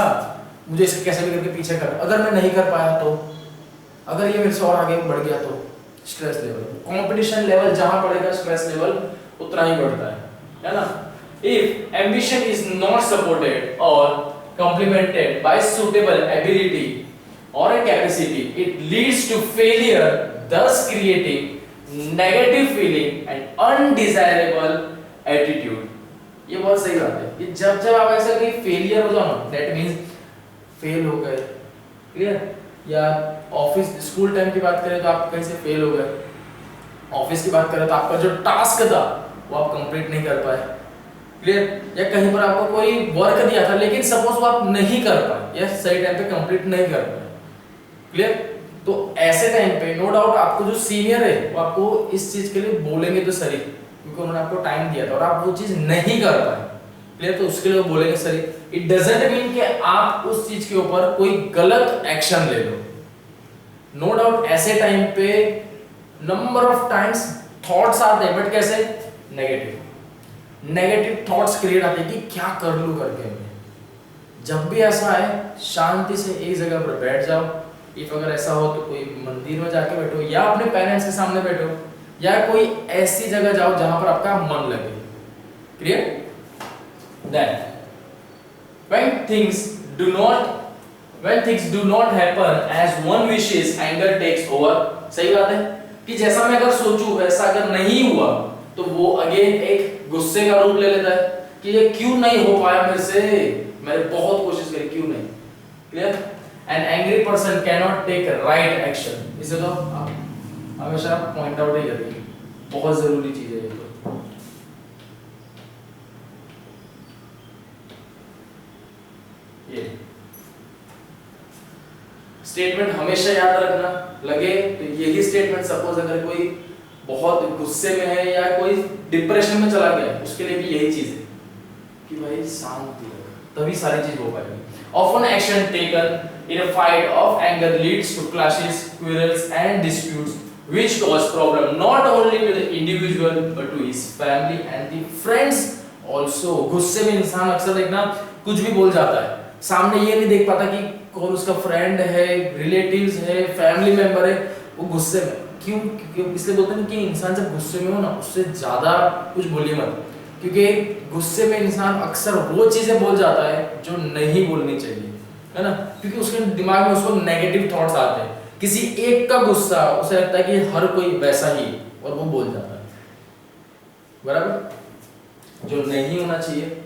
मुझे इसके कैसे भी करके पीछे कर, अगर मैं नहीं कर पाया तो, अगर ये मेरे से और आगे बढ़ गया तो। स्ट्रेस लेवल, कंपटीशन लेवल जहां बढ़ेगा स्ट्रेस लेवल उतना ही बढ़ता है ना। If ambition is not supported और complemented by suitable ability or a capacity, it leads to failure, thus creating negative feeling and undesirable attitude. ये बहुत सही बात है कि जब जब आप ऐसा कि फेलियर हो जाओ ना, दैट मींस फेल हो गए। क्लियर? या ऑफिस स्कूल टाइम की बात करें तो आप कहीं से फेल हो गए, ऑफिस की बात करें तो आपका जो टास्क था वो आप कंप्लीट नहीं कर पाए। क्लियर? या कहीं पर आपको कोई वर्क दिया था लेकिन सपोज वो आप नहीं कर पाए या सही टाइम पे कंप्लीट नहीं कर पाए। क्लियर? तो ऐसे टाइम पे नो डाउट आपको जो सीनियर है वो आपको इस चीज के लिए बोलेंगे तो सही, क्योंकि उन्होंने आपको टाइम दिया था और आप वो चीज नहीं कर पाए। क्लियर? तो उसके लिए वो बोलेंगे सही। इट डजंट मीन कि आप उस चीज के ऊपर कोई गलत एक्शन ले लो। नो डाउट ऐसे टाइम पे नंबर ऑफ टाइम्स थॉट्स आते हैं, बट कैसे? नेगेटिव थॉट्स क्रिएट आते हैं कि क्या कर लूं करके मैं। जब भी ऐसा है शांति से एक जगह पर बैठ जाओ। इफ अगर ऐसा हो तो कोई मंदिर में जाके बैठो या अपने पेरेंट्स के सामने बैठो या कोई ऐसी जगह जाओ जहां पर आपका मन लगे। Clear? Then when things do not happen as one wishes, anger takes over. सही बात है कि जैसा मैं अगर सोचूं वैसा अगर नहीं हुआ तो वो अगेन एक गुस्से का रूप ले लेता है कि ये क्यों नहीं हो पाया मेरे से, मैंने बहुत कोशिश करी क्यों नहीं। Clear? An angry person cannot take right action. इसे तो आप हमेशा पॉइंट आउट ही करिए, बहुत जरूरी चीज है ये तो। ये स्टेटमेंट हमेशा याद रखना। लगे तो यही स्टेटमेंट सपोज अगर कोई बहुत गुस्से में है या कोई डिप्रेशन में चला गया, उसके लिए भी यही चीज है कि भाई शांति रख, तभी सारी चीज हो पाएगी। Often action taken in a fight of anger leads to clashes, quarrels and disputes which cause problem not only to the individual but to his family and the friends also. गुस्से में इंसान अक्सर देखना कुछ भी बोल जाता है, सामने ये नहीं देख पाता कि कौन उसका फ्रेंड है, रिलेटिव्स है, फैमिली मेंबर है। वो गुस्से में क्यों? क्योंकि इसलिए बोलते हैं कि इंसान जब गुस्से में हो ना उससे ज्यादा कुछ बोलिए मत, क्योंकि गुस्से में इंसान अक्सर वो चीजें बोल जाता है जो नहीं बोलनी चाहिए, है ना। क्योंकि उसके दिमाग में उसको नेगेटिव थॉट्स आते हैं। किसी एक का गुस्सा उसे लगता है कि हर कोई वैसा ही, और वो बोल जाता है, बराबर, जो नहीं होना चाहिए।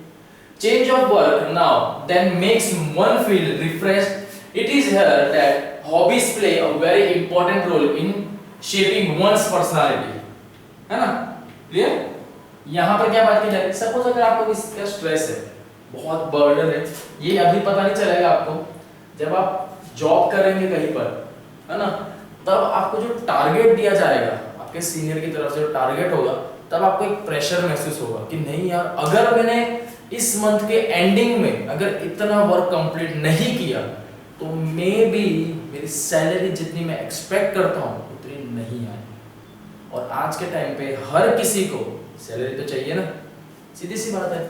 Change of work now then makes one feel refreshed. It is here that hobbies play a very important role in shaping one's personality, है ना। क्लियर? यहाँ पर क्या बात की जाए, सपोज अगर आपको किसी का स्ट्रेस है, बहुत बर्डन है, ये अभी पता नहीं चलेगा आपको, जब आप जॉब करेंगे कहीं पर, है ना, तब आपको जो टारगेट दिया जाएगा आपके सीनियर की तरफ से, जो टारगेट होगा, तब आपको एक प्रेशर महसूस होगा कि नहीं यार, अगर मैंने इस मंथ के एंडिंग में अगर इतना वर्क कंप्लीट नहीं किया तो मे बी मेरी सैलरी जितनी मैं एक्सपेक्ट करता हूँ उतनी नहीं आई। और आज के टाइम पे हर किसी को सैलरी तो चाहिए ना, सीधी सी बात है।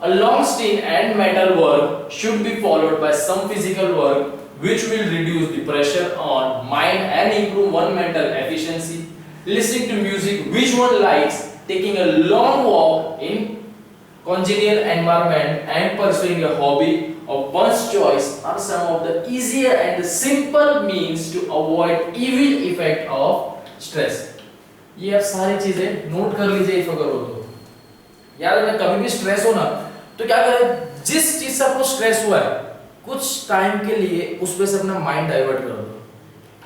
A long stint and mental work should be followed by some physical work which will reduce the pressure on mind and improve one mental efficiency. Listening to music which one likes, taking a long walk in congenial environment and pursuing a hobby of one's choice are some of the easier and the simple means to avoid evil effect of stress. ये आप सारी चीजें नोट कर लीजिए इफ अगर हो तो। यार अगर कभी भी स्ट्रेस हो ना तो क्या करें, जिस चीज से आपको स्ट्रेस हुआ है कुछ टाइम के लिए उस पे से अपना माइंड डाइवर्ट कर दो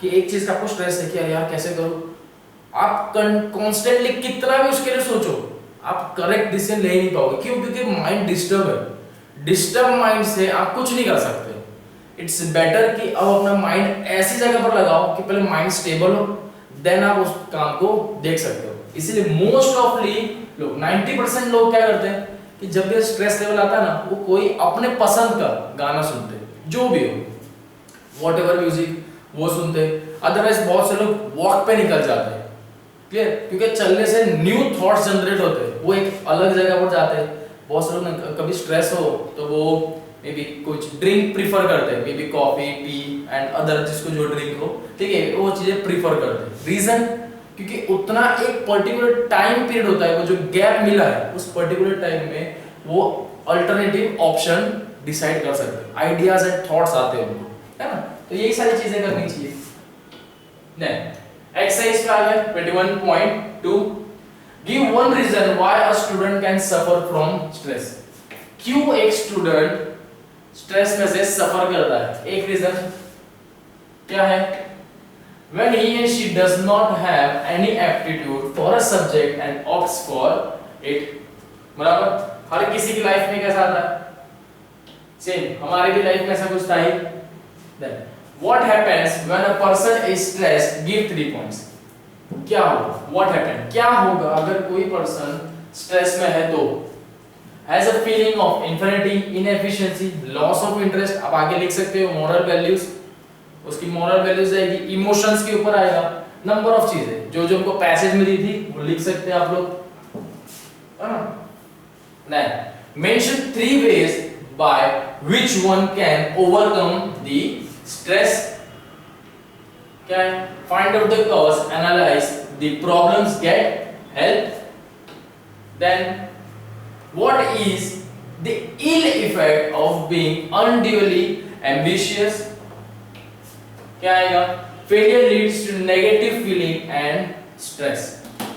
कि एक चीज का आपको स्ट्रेस है कि यार कैसे करूं। आप कॉन्स्टेंटली कितना भी उसके लिए सोचो आप करेक्ट डिसीजन ले नहीं पाओगे। क्यों? क्योंकि माइंड डिस्टर्ब है। डिस्टर्ब माइंड से आप कुछ नहीं कर सकते। इट्स बेटर कि अब अपना माइंड ऐसी जगह पर लगाओ कि पहले माइंड स्टेबल हो, देन आप उस काम को देख सकते हो। इसीलिए मोस्ट ऑफली लोग 90% लोग क्या करते हैं कि जब भी स्ट्रेस लेवल आता है ना वो कोई अपने पसंद का गाना सुनते हैं, जो भी हो, व्हाटएवर म्यूजिक वो सुनते हैं। अदरवाइज बहुत से लोग वॉक पे निकल जाते हैं, क्लियर, क्योंकि चलने से न्यू थॉट्स जनरेट होते हैं, वो एक अलग जगह पर जाते हैं। बहुत से लोग कभी स्ट्रेस हो तो वो मे बी कुछ ड्रिंक प्रीफर करते हैं, may be coffee, T and other, जिसको जो ड्रिंक हो, ठीक है, वो चीजें प्रीफर करते हैं। रीजन, क्योंकि उतना एक पर्टिकुलर टाइम पीरियड होता है, वो जो गैप मिला है उस पर्टिकुलर टाइम में वो अल्टरनेटिव ऑप्शन डिसाइड कर सकते हैं, आइडियाज एंड थॉट्स आते हैं उनको, है ना। तो यही सारी चीजें करनी चाहिए। नहीं, एक्सरसाइज का आ गया 21.2, give one reason why a student can suffer from stress. क्यों एक स्टूडेंट स्ट्रेस में से सफर करता है, एक रीजन क्या है? When he and she does not have any aptitude for a subject and opts for it, बराबर। हर किसी की लाइफ में कैसा आता है, सेम हमारी भी लाइफ में ऐसा कुछ था ही। Then what happens when a person is stressed? Give 3 points. क्या होगा? What happens? क्या होगा अगर कोई पर्सन स्ट्रेस में है तो? Has a feeling of infinity, inefficiency, loss of interest, आप आगे लिख सकते हो moral values, उसकी मोरल वैल्यूज आएगी, इमोशंस के ऊपर आएगा, नंबर ऑफ चीजें जो जो हमको पैसेज में दी थी वो लिख सकते हैं आप लोग। नहीं, mention 3 ways by which one can overcome the stress. क्या है? Find out the cause, analyze the problems, get help. Then what is the ill effect of being unduly ambitious? क्या आएगा? Failure leads to negative feeling and stress.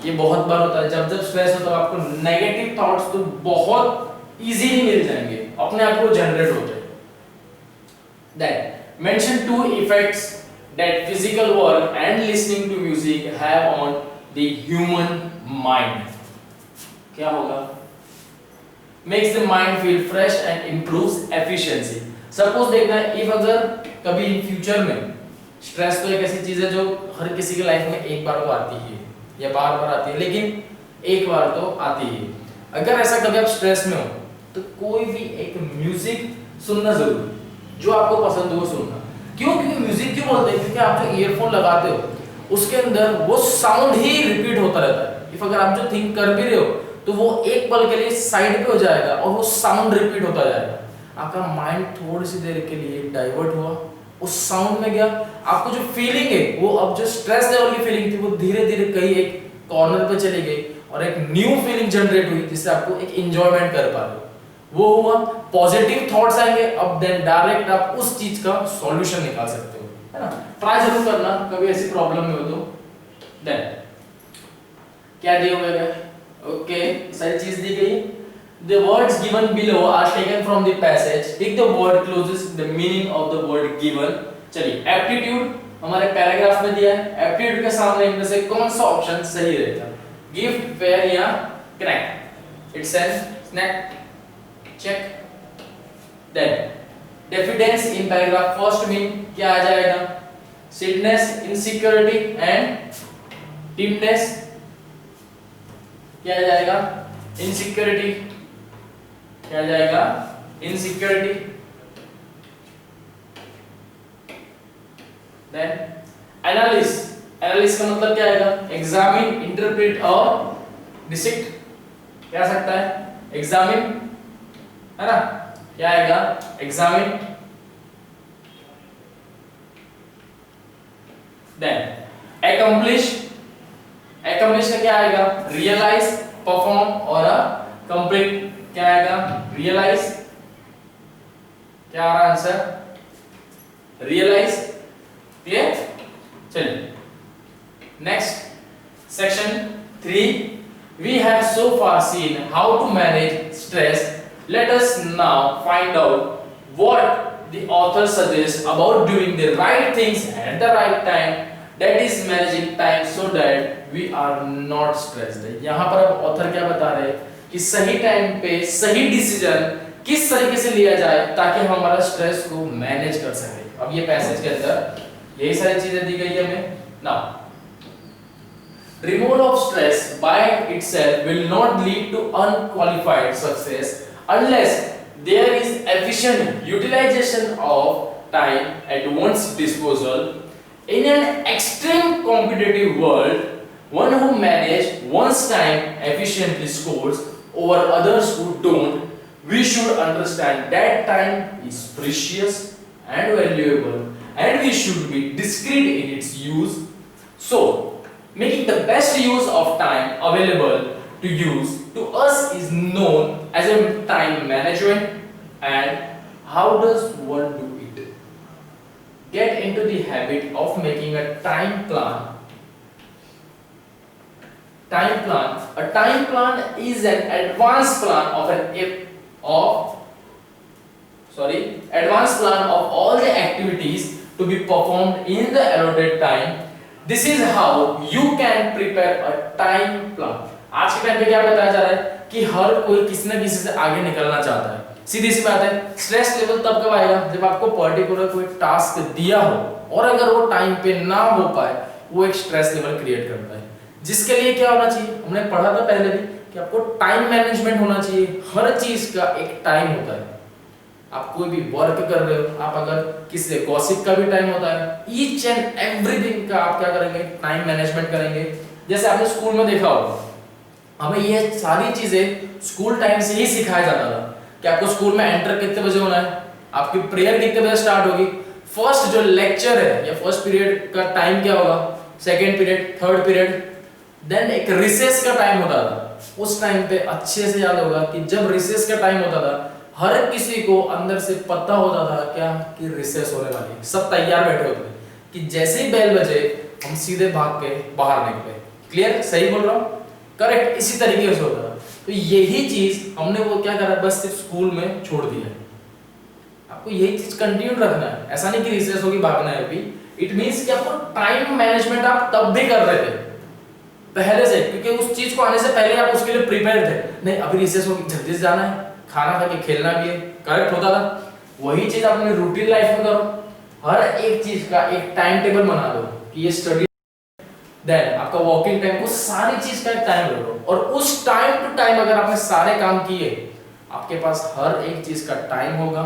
ये बहुत बार होता है, जब जब स्ट्रेस होता है आपको नेगेटिव थॉट्स तो बहुत इजीली मिल जाएंगे, अपने आप को जनरेट हो जाए। Then mention 2 effects that physical work and listening to music have on the human mind. क्या होगा? Makes the mind feel fresh and improves efficiency. Suppose देखना, if अगर कभी फ्यूचर में स्ट्रेस तो एक ऐसी चीज है जो हर किसी की लाइफ में एक बार तो आती है या बार बार आती है, लेकिन एक बार तो आती है। अगर ऐसा कभी आप स्ट्रेस में हो तो कोई भी एक म्यूजिक सुनना जरूरी, जो आपको पसंद हो वो सुनना। क्यों? क्योंकि म्यूजिक क्यों बोलते हैं? क्योंकि आप जो ईयरफोन लगाते हो उसके अंदर वो साउंड ही रिपीट होता रहता है। इफ अगर आप जो थिंक कर भी रहे हो तो वो एक पल के लिए साइड पे हो जाएगा और वो साउंड रिपीट होता जाएगा। आपका माइंड थोड़ी सी देर के लिए डाइवर्ट हुआ, उस साउंड में गया, आपको जो फीलिंग है वो अब जो स्ट्रेस लेवल की फीलिंग थी वो धीरे धीरे कहीं एक कॉर्नर पे चली गई और एक न्यू फीलिंग जनरेट हुई जिससे आपको एक एंजॉयमेंट कर पा रहे हो। वो हुआ, पॉजिटिव थॉट्स आएंगे, अब देन डायरेक्ट आप उस चीज का सॉल्यूशन निकाल सकते हो, है ना। ट्राई जरूर करना कभी ऐसी प्रॉब्लम में हो तो। देन क्या दिया हुआ है? ओके, सारी चीज दी गई। The words given below are taken from the passage. Take the word closest the meaning of the word given. चलिए, aptitude हमारे पैराग्राफ में दिया है। aptitude के सामने इनमें से कौन सा ऑप्शन सही रहेगा? Give, fair या connect? It says snack. Check. Then diffidence in paragraph first mean क्या आ जाएगा? Sadness, insecurity and timidness. क्या आ जाएगा? Insecurity. क्या जाएगा? इनसिक्योरिटी। देन एनालिस, एनालिस का मतलब क्या आएगा? एग्जामिन, इंटरप्रेट और डिसेक्ट। क्या सकता है? एग्जामिन, है ना। क्या आएगा? एग्जामिन। देन एकम्प्लिश, एकम्प्लिश का क्या आएगा? रियलाइज, परफॉर्म और कंप्लीट। क्या आएगा? रियलाइज। क्या आ रहा आंसर? रियलाइज। क्लियर? चलिए next section 3 we have so far seen how to manage stress. Let us now find out what the author suggests about doing the right things at the right time, that is managing time so that we are not stressed. यहाँ पर अब author क्या बता रहे हैं कि सही टाइम पे सही डिसीजन किस तरीके से लिया जाए ताकि हम हमारा स्ट्रेस को मैनेज कर सके। अब ये पैसेज के अंदर यही सारी चीजें दी गई है हमें। Now removal of stress by itself will not lead to unqualified success unless there is efficient utilization of time at one's disposal. In an extreme competitive world, one who manages one's time efficiently scores over others who don't. We should understand that time is precious and valuable, and we should be discreet in its use. So making the best use of time available to use to us is known as a time management. And how does one do it? Get into the habit of making a time plan. Time plan. A time plan is an advanced plan advanced plan of all the activities to be performed in the allotted time. This is how you can prepare a time plan. आज के टाइम पे क्या बताया जा रहा है कि हर कोई किसी न किसी से आगे निकलना चाहता है। सीधी सी बात है, स्ट्रेस लेवल तब कब आएगा जब आपको पर्टिकुलर कोई टास्क दिया हो और अगर वो टाइम पे ना हो पाए, वो एक स्ट्रेस लेवल क्रिएट करता है। जिसके लिए क्या होना चाहिए, हमने पढ़ा था पहले भी कि आपको टाइम मैनेजमेंट होना चाहिए। हर चीज का एक टाइम होता है। आप कोई भी वर्क कर रहे हो, आप अगर किसी से गॉसिप का भी टाइम होता है। ईच एंड एवरीथिंग का आप क्या करेंगे, टाइम मैनेजमेंट करेंगे। जैसे आपने स्कूल में देखा होगा, हमें ये सारी चीजें स्कूल टाइम से ही सिखाया जाता था कि आपको स्कूल में एंटर कितने बजे होना है, आपकी प्रेयर कितने बजे स्टार्ट होगी, फर्स्ट जो लेक्चर है या फर्स्ट पीरियड का टाइम क्या होगा, second period, third period, then एक रिसेस का टाइम होता था। उस टाइम पे अच्छे से याद होगा कि जब रिसेस का टाइम होता था, हर किसी को अंदर से पता होता था क्या कि रिसेस होने वाली है। सब तैयार बैठे होते थे कि जैसे ही बेल बजे हम सीधे भाग के बाहर निकले। क्लियर? सही बोल रहा हूँ? करेक्ट। इसी तरीके से होता था। तो यही चीज हमने वो क्या करा, बस सिर्फ स्कूल में छोड़ दिया है। आपको यही चीज कंटिन्यू रखना है। ऐसा नहीं कि रिसेस होगी भागना है अभी। इट मींस कि आपको टाइम मैनेजमेंट आप तब भी कर रहे थे पहले से, क्योंकि उस चीज को आने से पहले आप उसके लिए प्रिपेयर थे। नहीं अभी रिसेस होगी, जल्दी से जाना है, खाना खा के खेलना भी है। करेक्ट होता था। वही चीज आप अपनी रूटीन लाइफ में करो। हर एक चीज का एक टाइम टेबल बना दो कि ये स्टडी, देन आपका वॉकिंग टाइम, उस सारी चीज का एक टाइम रखो। और उस टाइम टू टाइम अगर आपने सारे काम किए, आपके पास हर एक चीज का टाइम होगा,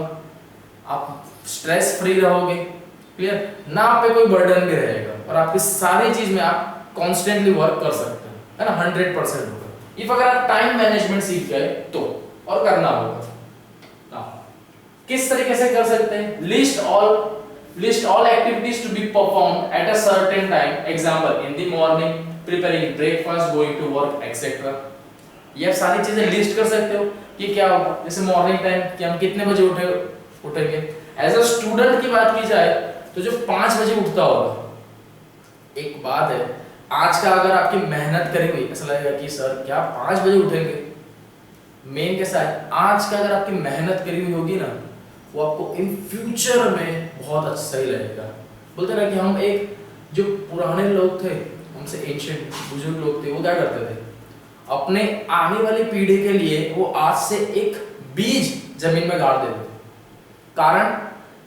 आप स्ट्रेस फ्री रहोगे। क्लियर? ना आप पे कोई बर्डन भी रहेगा और आपकी सारी चीज में आप कॉन्स्टेंटली वर्क कर सकते हैं, है ना। 100% होगा इफ अगर आप टाइम मैनेजमेंट सीख गए तो, और करना होगा। किस तरीके से कर सकते हैं? List all activities to be performed at a certain time. Example, in the morning preparing breakfast, going to work etcetera. ये सारी चीजें लिस्ट कर सकते हो कि क्या होगा। जैसे मॉर्निंग टाइम कि हम कितने बजे उठेंगे। एज अ स्टूडेंट की बात की जाए तो जो 5 बजे उठता होगा, एक बात है, आज का अगर आपकी मेहनत करी हुई, ऐसा लगेगा कि सर क्या 5 बजे उठेंगे। मेन कैसा है, आज का अगर आपकी मेहनत करी हुई होगी ना, वो आपको इन फ्यूचर में बहुत अच्छा सही लगेगा। बोलते ना कि हम एक जो पुराने लोग थे, हमसे एंशिएंट बुजुर्ग लोग थे, वो क्या करते थे, अपने आने वाली पीढ़ी के लिए वो आज से एक बीज जमीन में गाड़ देते थे। कारण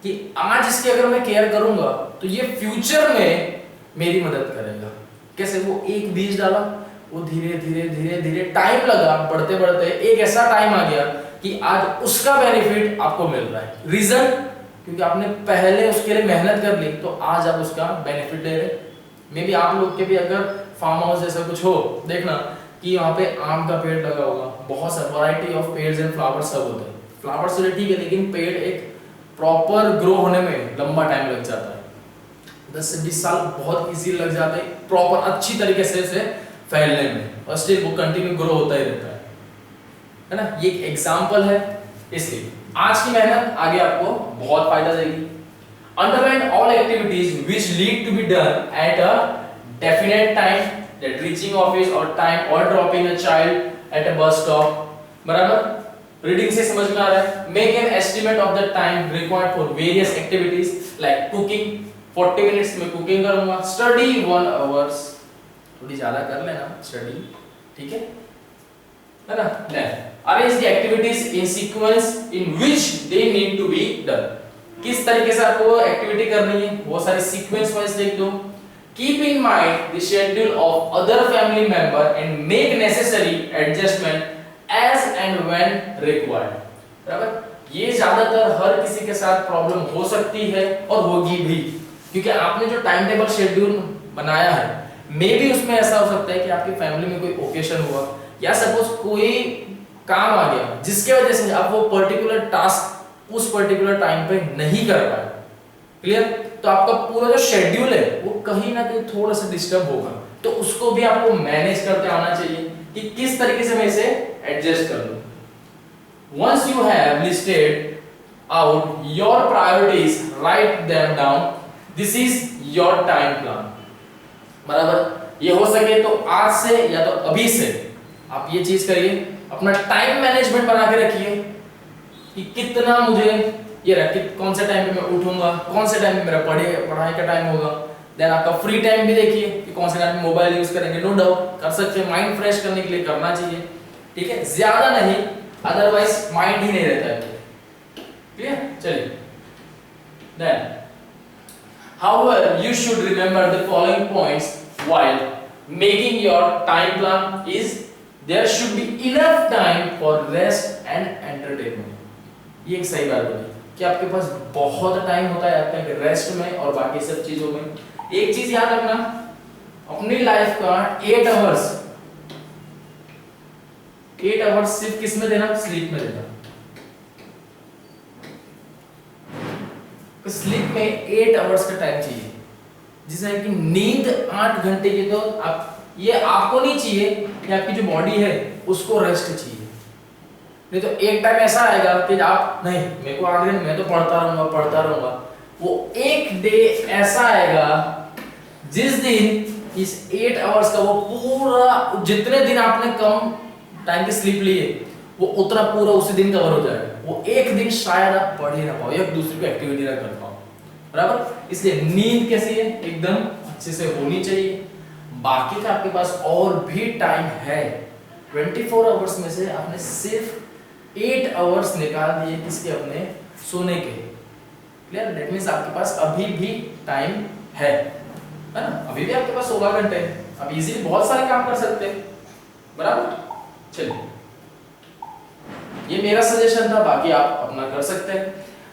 कि आज इसकी अगर मैं केयर करूंगा तो ये फ्यूचर में मेरी मदद करेगा। कैसे? वो एक बीज डाला, वो धीरे धीरे धीरे धीरे टाइम लगा, बढ़ते बढ़ते एक ऐसा टाइम आ गया कि आज उसका बेनिफिट आपको मिल रहा है। रीजन? क्योंकि आपने पहले उसके लिए मेहनत कर ली, तो आज आप उसका बेनिफिट ले रहे। मे बी आप लोग के भी अगर फार्म हाउस जैसा कुछ हो, देखना कि वहाँ पे आम का पेड़ लगा होगा, बहुत सारे variety of pads and flowers सब होते हैं। फ्लावर्स तो ठीक है, लेकिन पेड़ एक प्रॉपर ग्रो होने में लंबा टाइम लग जाता है। 10 से 20 साल बहुत इजी लग जाते हैं प्रॉपर अच्छी तरीके से फैलने में, और स्टिल वो कंटिन्यू ग्रो होता ही रहता है ना। ये एक एग्जांपल है। इसलिए आज की मेहनत आगे आपको बहुत फायदा देगी। Underline all activities which lead to be done at a definite time, that reaching office or time or dropping a child at a bus stop। बराबर, रीडिंग से समझ में आ रहा है। Make an estimate of the time required for various activities like cooking, 40 minutes में कुकिंग करूंगा। Study 1 hours, थोड़ी ज्यादा कर लेना स्टडी, ठीक है ना। Arrange the activities in sequence in which they need to be done। किस तरीके से आपको एक्टिविटी करनी है वो सारी सीक्वेंस वाइज लिख दो। Keep in mind the schedule of other family member and make necessary adjustment as and when required. बराबर, ये ज्यादातर हर किसी के साथ प्रॉब्लम हो सकती है और होगी भी, क्योंकि आपने जो टाइम टेबल शेड्यूल बनाया है, मे भी उसमें ऐसा हो सकता है कि आपकी फैमिली में कोई ओकेशन हुआ या सपोज कोई काम आ गया जिसके वजह से आप वो पर्टिकुलर टास्क उस पर्टिकुलर टाइम पे नहीं कर पाए। क्लियर? तो आपका पूरा जो शेड्यूल है वो कहीं ना कहीं थोड़ा सा डिस्टर्ब होगा, तो उसको भी आपको मैनेज करते आना चाहिए कि किस तरीके से मैं इसे एडजस्ट कर लूं। Once you have listed out your priorities, write them down. This is your time plan. बराबर, ये हो सके तो आज से या तो अभी से आप ये चीज करिए, अपना टाइम मैनेजमेंट बना के रखिए कि कितना मुझे ये रहा कि कौन से टाइम पे मैं उठूंगा, कौन से टाइम पे मेरा पढ़ाई का टाइम होगा। देन आपका फ्री टाइम भी देखिए कि कौन से टाइम पे मोबाइल यूज करेंगे, नो डाउट कर सकते हैं, माइंड फ्रेश करने के लिए करना चाहिए, ठीक है, ज्यादा नहीं, अदरवाइज माइंड ही नहीं रहता है। क्लियर? चलिए, then however you should remember the following points while making your time plan is there should be enough time for rest and entertainment। ये एक सही बात है कि आपके पास बहुत टाइम होता है आपके रेस्ट में और बाकी सब चीजों में। एक चीज याद रखना, अपनी लाइफ का 8 आवर्स सिर्फ किस में देना? स्लीप में देना। स्लीप में 8 आवर्स का टाइम चाहिए, जिसमें कि नींद 8 घंटे की। तो आप ये आपको नहीं चाहिए कि आपकी जो बॉडी है उसको रेस्ट चाहिए, नहीं तो एक टाइम ऐसा आएगा कि आप नहीं, मेरे को 8 घंटे मैं तो पढ़ता रहूंगा। वो एक डे ऐसा आएगा जिस दिन इस 8 आवर्स का वो पूरा, जितने दिन आपने कम टाइम की स्लीप ली है वो उतना पूरा उसी दिन कवर हो जाएगा। वो एक दिन शायद आप पढ़ ही ना पाओ या दूसरी कोई एक्टिविटी ना कर पाओ। बराबर, इसलिए नींद कैसी है? एकदम अच्छे से होनी चाहिए। बाकी का आपके पास और भी टाइम है। 24 आवर्स में से आपने सिर्फ 8 आवर्स निकाल दिए किसके? अपने सोने के। क्लियर? दैट मींस आपके पास अभी भी टाइम है ना? अभी भी आपके पास 16 घंटे हैं, आप इजीली बहुत सारे काम कर सकते हैं। बराबर, चलिए, ये मेरा सजेशन था, बाकी आप अपना कर सकते हैं।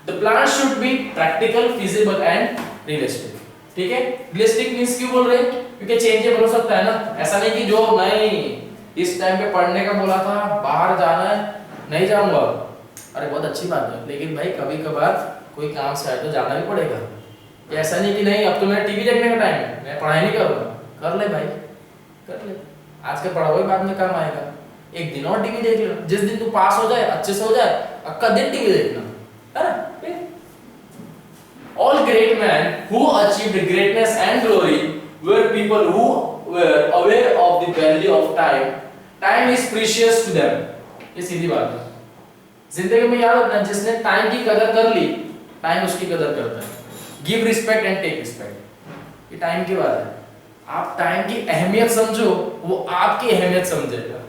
The plan should be practical, feasible and realistic. ठीक है? रियलिस्टिक मींस क्यों बोल रहे हैं? क्योंकि चेंजेबल हो सकता है ना। ऐसा नहीं कि जो नहीं इस टाइम पे पढ़ने का बोला था, बाहर जाना है, नहीं जाऊंगा। अरे बहुत अच्छी बात है, लेकिन भाई कभी कभार कोई काम से आए तो जाना भी पड़ेगा। ऐसा नहीं कि नहीं अब तो मेरा टीवी देखने का टाइम है, मैं पढ़ाई नहीं करूंगा। कर ले भाई, कर ले। आज का पढ़ा हुआ बाद में काम आएगा। एक दिन और टीवी देख लेना, जिस दिन तू पास हो जाए, अच्छे से हो जाए, अक्का दिन टीवी देखना, है ना? All great men who achieved greatness and glory were people who were aware of the value of time. Time is precious to them. ये सीधी बात है। जिंदगी में याद रखना, जिसने टाइम की कदर कर ली, टाइम उसकी कदर करता है। Give respect and take respect. ये टाइम की बात है। आप टाइम की अहमियत समझो, वो आपकी अहमियत समझेगा।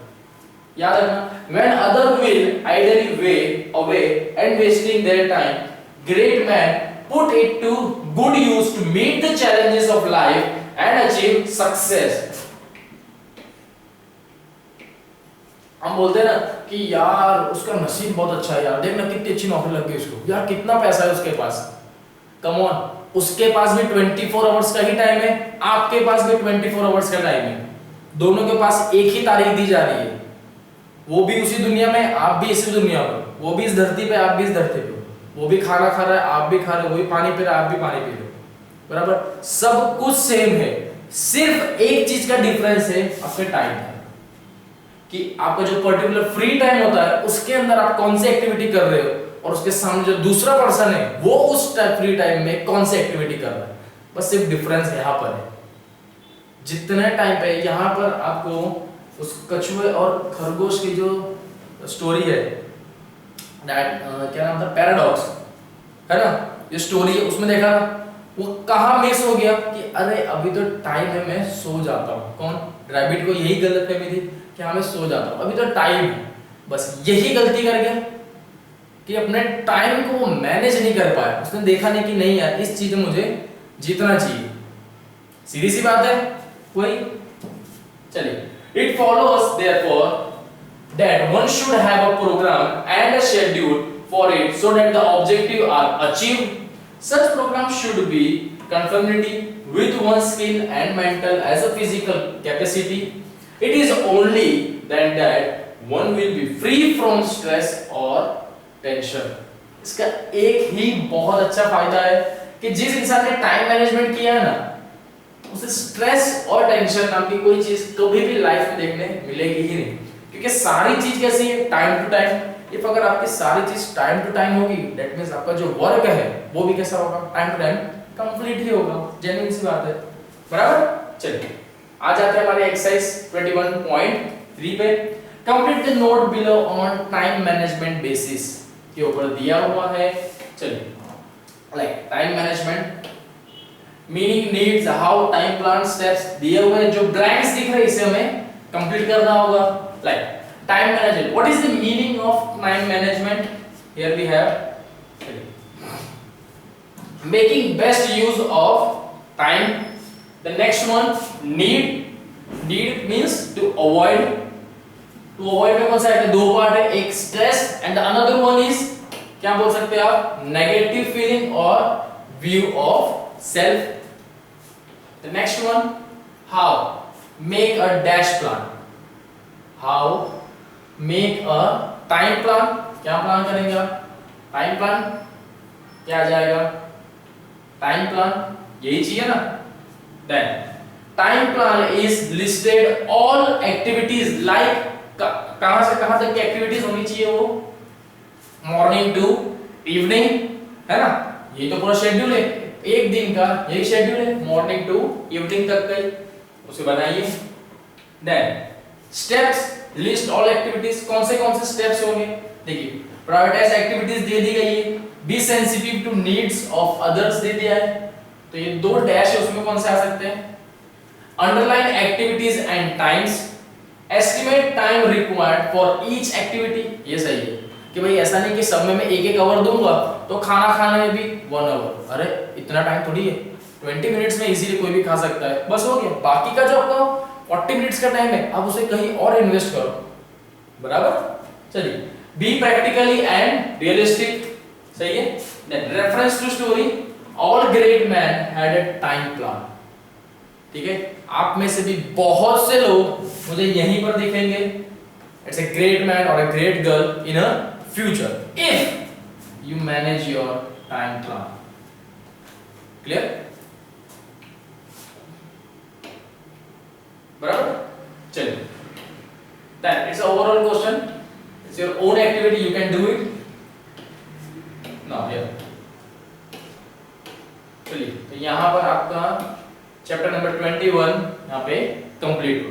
याद रखना, when others will idly way away and wasting their time, great men put it to good use to meet the challenges of life and achieve success. हम बोलते हैं ना कि यार उसका नसीब बहुत अच्छा है, यार देखना कितनी अच्छी नौकरी लग गई उसको, यार कितना पैसा है उसके पास। कम ऑन, उसके पास भी 24 आवर्स का ही टाइम है, आपके पास भी 24 आवर्स का टाइम है। दोनों के पास एक ही तारीख दी जा रही है। वो भी उसी दुनिया में, आप भी इसी दुनिया में। वो भी इस धरती पे, आप भी इस धरती पे। वो भी खाना खा रहा है, आप भी खा रहे हो। वो भी पानी पी रहा है, आप भी पानी पी रहे हो। बराबर, सब कुछ सेम है। सिर्फ एक चीज का डिफरेंस है, आपके टाइम का, कि आपका जो पर्टिकुलर फ्री टाइम होता है उसके अंदर आप कौन सी एक्टिविटी कर रहे हो, और उसके सामने जो दूसरा पर्सन है वो उस फ्री टाइम में कौन सी एक्टिविटी कर रहा है, बस सिर्फ डिफरेंस यहाँ पर है। जितने टाइम पे यहाँ पर आपको उस कछुए और खरगोश की जो स्टोरी है, क्या नाम था, पैराडॉक्स है ना, ये स्टोरी है, उसमें देखा वो कहाँ मिस हो गया कि अरे अभी तो टाइम है, मैं सो जाता हूँ। कौन, रैबिट को यही गलतफहमी थी कि हाँ मैं सो जाता हूँ, अभी तो टाइम है। बस यही गलती कर गया कि अपने टाइम को मैनेज नहीं कर पाया। उसने देखा नहीं कि नहीं यार इस चीज में मुझे जीतना चाहिए। सीधी सी बात है कोई। चलिए, it follows therefore that one should have a program and a schedule for it so that the objectives are achieved. Such program should be conformity with one's skill and mental as a physical capacity. It is only then that one will be free from stress or tension. इसका एक ही बहुत अच्छा फायदा है कि जिस इंसान ने टाइम मैनेजमेंट किया है ना, उसे स्ट्रेस और टेंशन नाम की कोई चीज कभी भी लाइफ में देखने मिलेगी ही नहीं। क्योंकि सारी चीज कैसी है, टाइम टू टाइम। इफ अगर आपकी सारी चीज टाइम टू टाइम होगी, दैट मींस आपका जो वर्क है वो भी कैसा होगा, टाइम टू टाइम कंप्लीट ही होगा। जेन्युइन सी बात है, बराबर। चलिए आ जाते हैं हमारे एक्सरसाइज 21.3 पे। Complete the note below on time management basis के ऊपर दिया हुआ है। चलिए, like time management meaning, needs, how, time plan, steps दिए हुए हैं। जो ब्लैंक्स दिख रहे हैं इसे हमें कंप्लीट करना होगा। Like time management, what is the meaning of time management? Here we have making best use of time. The next one, need means to avoid में कौन सा है, दो पार्ट है, एक stress and the another one is क्या बोल सकते हैं आप, negative feeling और view of self. The next one, how, make a dash plan. How, make a time plan. क्या प्लान करेंगे आप, टाइम प्लान। क्या आ जाएगा, टाइम प्लान, यही चाहिए ना। Then time plan is listed all activities, like कहां से कहां तक की एक्टिविटीज होनी चाहिए, वो मॉर्निंग टू इवनिंग है ना। ये तो पूरा शेड्यूल है, एक दिन का यही शेड्यूल है, मॉर्निंग टू इवनिंग तक का ही, उसे बनाइए। Then steps, list all activities, कौन से स्टेप्स होंगे, देखिए प्रायोरिटाइज एक्टिविटीज दे दी गई है, be sensitive to needs of others दे दिया है, तो ये दो डैश है उसमें कौन से आ सकते हैं, underline activities and times, estimate time required for each activity. ये सही है कि भाई ऐसा नहीं कि सब में मैं एक आवर दूंगा तो खाना खाने में भी 1 आवर, अरे इतना टाइम थोड़ी है, 20 मिनट्स में इजीली कोई भी खा सकता है, बस हो गया। बाकी का जो आपका 40 मिनट्स का टाइम है आप उसे कहीं और इन्वेस्ट करो, बराबर। चलिए, बी प्रैक्टिकली एंड रियलिस्टिक, सही है। Then reference to story, all great man had a time plan. ठीक है, आप में से भी बहुत से लोग मुझे यहीं पर दिखेंगे, इट्स अ ग्रेट मैन और a great girl in a future if you manage your time plan. Clear, बराबर। चलिए, then it's an overall question, it's your own activity, you can do it now here. चलिए, तो यहाँ पर आपका चैप्टर नंबर 21 यहाँ पे कंप्लीट हो।